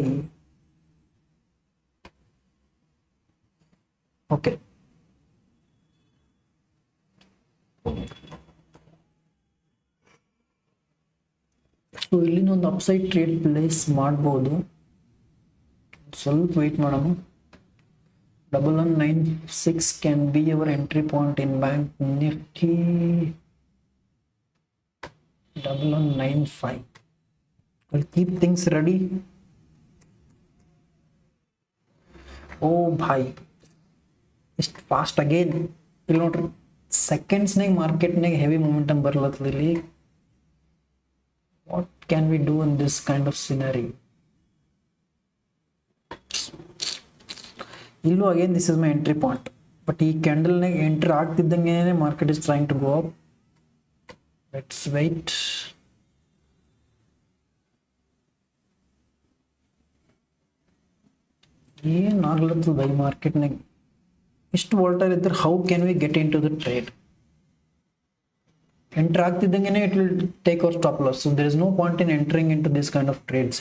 Okay, so ಇಲ್ಲಿಂದ ಒಂದು upside trade place ಮಾಡ್ಬೋದು. ಸ್ವಲ್ಪ weight ಮಾಡೋಣ. 1196 can be our entry point in bank nifty. 1195. I'll keep things ready. Oh bhai, ಇಷ್ಟು ಫಾಸ್ಟ್ ಅಗೇನ್ ಇಲ್ಲಿ ನೋಡ್ರಿ, ಸೆಕೆಂಡ್ಸ್ನಾಗ ಮಾರ್ಕೆಟ್ನಾಗ ಹೆವಿ ಮೊಮೆಂಟಮ್ ಬರ್ಲತ್ತದ. ಇಲ್ಲಿ what can we do in this kind of scenario? ಇಲ್ಲೂ again this is my entry point, but ಈ ಕ್ಯಾಂಡಲ್ನಾಗ ಎಂಟ್ರಿ ಆಗ್ತಿದ್ದಂಗೆ market is trying to go up. Let's wait. ಏನು ಆಗ್ಲತ್ತದ ಬೈ ಮಾರ್ಕೆಟ್ನಾಗ? ಇಷ್ಟು ವಾಲ್ಟೈಲ್ ಇದ್ರೆ how can we get in to the trade? Enter ಆಗ್ತಿದ್ದಂಗೆ it will take our stop loss. So there is no point in entering in to this kind of trades.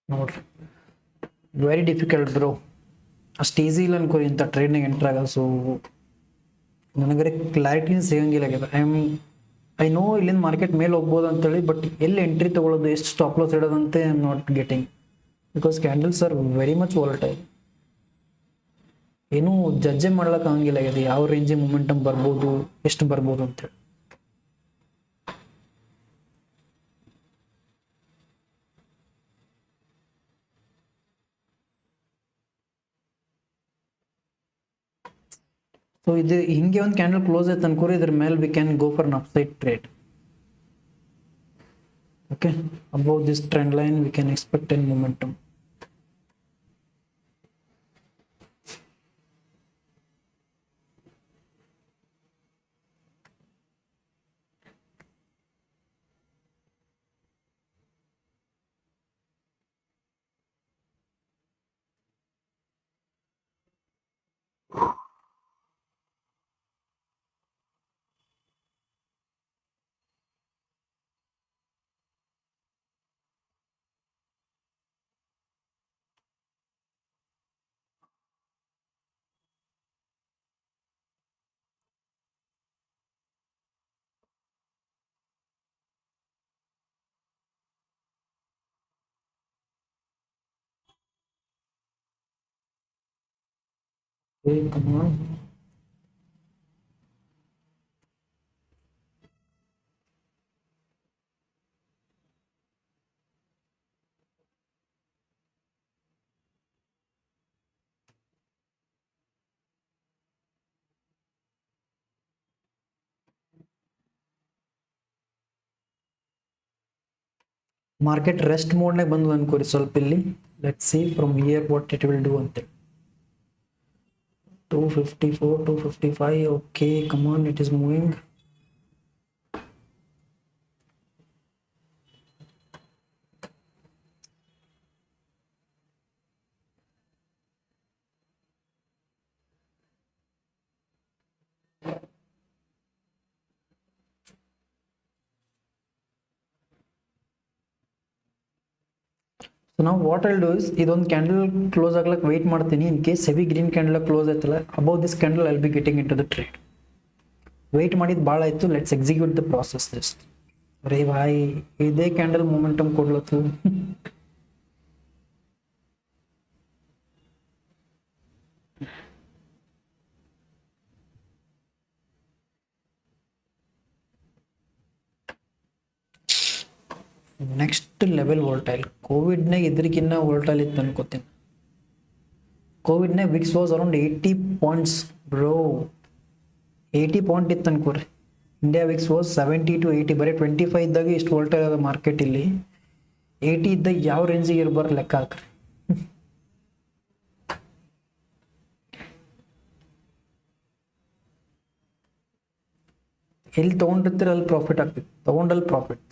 ನೋಡ್ರಿ, very difficult bro. ಅಷ್ಟು easy ಇಲ್ಲ ಅನ್ಕೋ ಇಂಥ ಟ್ರೇಡ್ನಾಗ entry ಆಗ. So ನನಗರೆ ಕ್ಲಾರಿಟಿನ ಸಿಗಂಗಿಲ್ಲ ಆಗ್ಯದ. I know ಇಲ್ಲಿಂದ ಮಾರ್ಕೆಟ್ ಮೇಲೆ ಹೋಗ್ಬೋದು ಅಂತೇಳಿ, ಬಟ್ ಎಲ್ಲಿ ಎಂಟ್ರಿ ತೊಗೊಳ್ಳೋದು, ಎಷ್ಟು ಸ್ಟಾಪ್ ಲಾಸ್ ಇಡೋದಂತೆ I am not getting, because candles are very much volatile. ಏನೂ ಜಡ್ಜೆ ಮಾಡ್ಲಿಕ್ಕೆ ಆಗಂಗಿಲ್ಲ ಆಗ್ಯದ ಯಾವ ರೇಂಜಿಗೆ ಮೊಮೆಂಟಮ್ ಬರ್ಬೋದು, ಎಷ್ಟು ಬರ್ಬೋದು ಅಂತೇಳಿ. ಸೊ ಇದು ಹಿಂಗೆ ಒಂದು ಕ್ಯಾಂಡಲ್ ಕ್ಲೋಸ್ ಆಯ್ತು ಅನ್ಕೋರಿ, ಇದ್ರ ಮೇಲೆ we can go for an upside trade. Okay, above this trend line we can expect an momentum. Hey, come on. Market rest ಮೋಡ್ನಾಗ ಬಂದು ಅನ್ಕೋರಿ ಸ್ವಲ್ಪ ಇಲ್ಲಿ. Let's see from here what it will do ಅಂತ. 254, 255. okay, come on, it is moving. So now what I'll do is idond candle close aglak wait ಮಾಡ್ತೀನಿ. In case heavy green candle close ಆಯ್ತಲ್ಲ, above this candle I'll be getting into the trade. wait ಮಾಡಿದ್ ಭಾಳ ಆಯ್ತು. let's execute the process just. ಅರೆ ಭಾಯ್ ಇದೇ candle momentum ಕೊಡ್ಲತ್ತು. Next level volatile. ಕೋವಿಡ್ನಾಗ ಇದ್ರಕ್ಕಿನ್ನ ವೋಲ್ಟೈಲ್ ಇತ್ತು ಅನ್ಕೋತೀನಿ. ಕೋವಿಡ್ನಾಗ VIX was around 80 points bro. 80 point ಇತ್ತು ಅನ್ಕೋರಿ. India VIX was 70 to 80. ಬರೀ 25 ಇದ್ದಾಗ ಇಷ್ಟು ವೋಲ್ಟೈಲ್ ಅದ ಮಾರ್ಕೆಟ್. ಇಲ್ಲಿ 80 ಇದ್ದಾಗ ಯಾವ ರೇಂಜಿಗೆ ಇರ್ಬಾರ ಲೆಕ್ಕ ಹಾಕ್ರಿ. ಎಲ್ಲಿ ತೊಗೊಂಡಿರ್ತೀರ ಅಲ್ಲಿ ಪ್ರಾಫಿಟ್ ಆಗ್ತೈತಿ. ತೊಗೊಂಡಲ್ಲಿ ಪ್ರಾಫಿಟ್.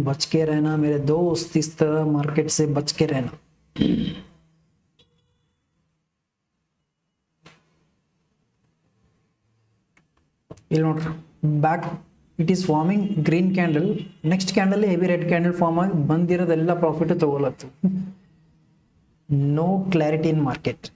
बच के रहना मेरे दोस्त, इस तरह मार्केट से बच के रहना. ಇಲ್ಲಿ ನೋಡ್ರಿ back it is forming green candle. Next candle heavy red candle form ಆಗಿ ಬಂದಿರೋದೆಲ್ಲ ಪ್ರಾಫಿಟ್ ತಗೊಳತ್ತು. No clarity in market.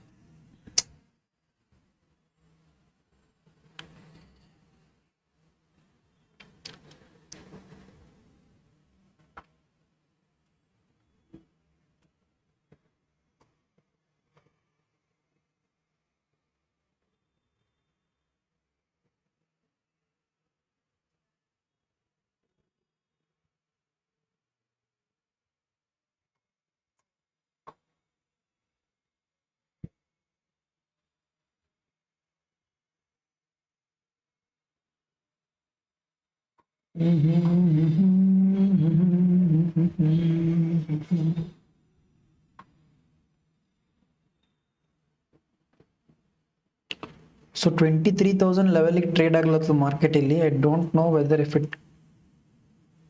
So 23,000 level trade aglattu market illi. I don't know whether if it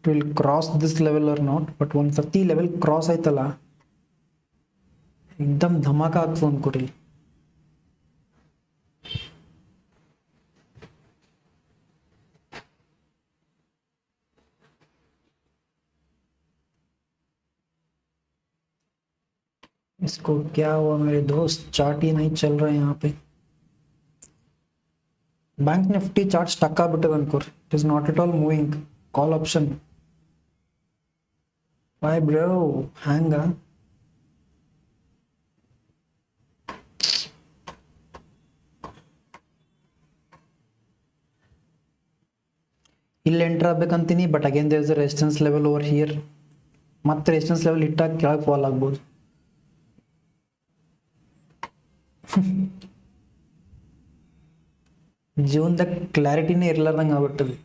will cross this level or not, but one 30 level cross aitala ekdam dhamaka ಆಗ್ತದೆ ಅನ್ಕೋರಿ. इसको क्या हुआ मेरे दोस्त, chart ही नहीं चल रहा है यहाँ पे. बैंक निफ्टी चार्ट स्टक ಆಗ್ಬಿಟ್ಟದ ಅನ್ಕೋರಿ. It is not at all moving. Call option why bro ಹ್ಯಾಂಗ. ಇಲ್ಲಿ ಎಂಟರ್ ಆಗ್ಬೇಕಂತೀನಿ, but again there is a resistance level over here. ಮತ್ತೆ ರೆಸಿಸ್ಟೆನ್ಸ್ ಲೆವೆಲ್ ಇಟ್ಟಾಗ ಕೆಳಗೆ ಫಾಲ್ ಆಗ್ಬೋದು. ಜೀವನದಾಗ ಕ್ಲಾರಿಟಿನೇ ಇರ್ಲಾರ್ದಂಗೆ ಆಗ್ಬಿಟ್ಟದು.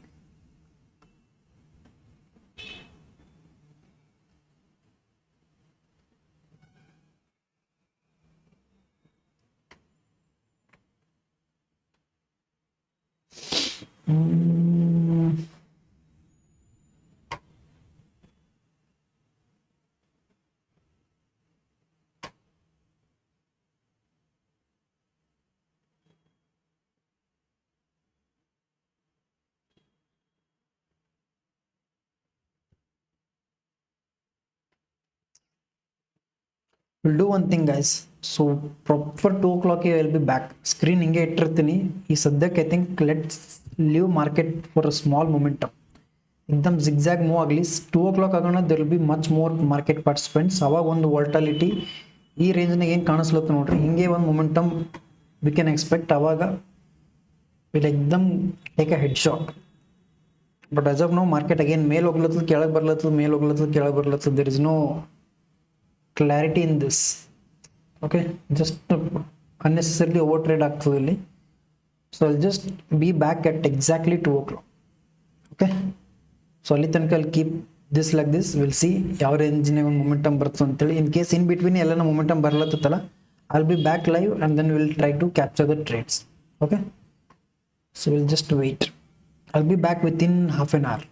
We'll do one thing guys. So proper 2 o'clock I will be back. Screen ಹಿಂಗೆ ಇಟ್ಟಿರ್ತೀನಿ. ಈ ಸದ್ಯಕ್ಕೆ I think let's leave market for a small momentum. एकदम zigzag ಮೂವ್ ಆಗಲಿ. 2 o'clock ಆಗೋಣ there will be much more market participants. ಅವಾಗ ಒಂದು ವಾಲ್ಟಾಲಿಟಿ ಈ ರೇಂಜ್ನಾಗ ಏನು ಕಾಣಿಸ್ಲತ್ತ ನೋಡ್ರಿ. ಹಿಂಗೆ ಒಂದು ಮೊಮೆಂಟಮ್ ವಿ ಕ್ಯಾನ್ ಎಕ್ಸ್ಪೆಕ್ಟ್. ಅವಾಗ ವಿಲ್ एकदम take a head shot. But as of now, market again ಮೇಲ್ ಹೋಗ್ಲತ್ತದ ಕೆಳಗೆ ಬರ್ಲತ್ತದ ಮೇಲ್ ಹೋಗ್ಲತ್ತದ ಕೆಳಗೆ ಬರ್ಲತ್ತದ. There is no clarity in this. Okay, just unnecessarily over trade ಆಗ್ತದೆ ಇಲ್ಲಿ. So I'll just be back at exactly 2 o'clock. Okay, so ಅಲ್ಲಿ ತನಕ I'll keep this like this. We'll see ಯಾವ ರೇಂಜ್ನಾಗ ಒಂದು ಮೊಮೆಂಟಮ್ ಬರ್ತದೆ ಅಂತೇಳಿ. ಇನ್ ಕೇಸ್ ಇನ್ ಬಿಟ್ವೀನ್ ಎಲ್ಲನ momentum ಬರ್ಲತ್ತಲ್ಲ, I'll be back live and then we'll try to capture the trades. Okay, so we'll just wait. I'll be back within half an hour.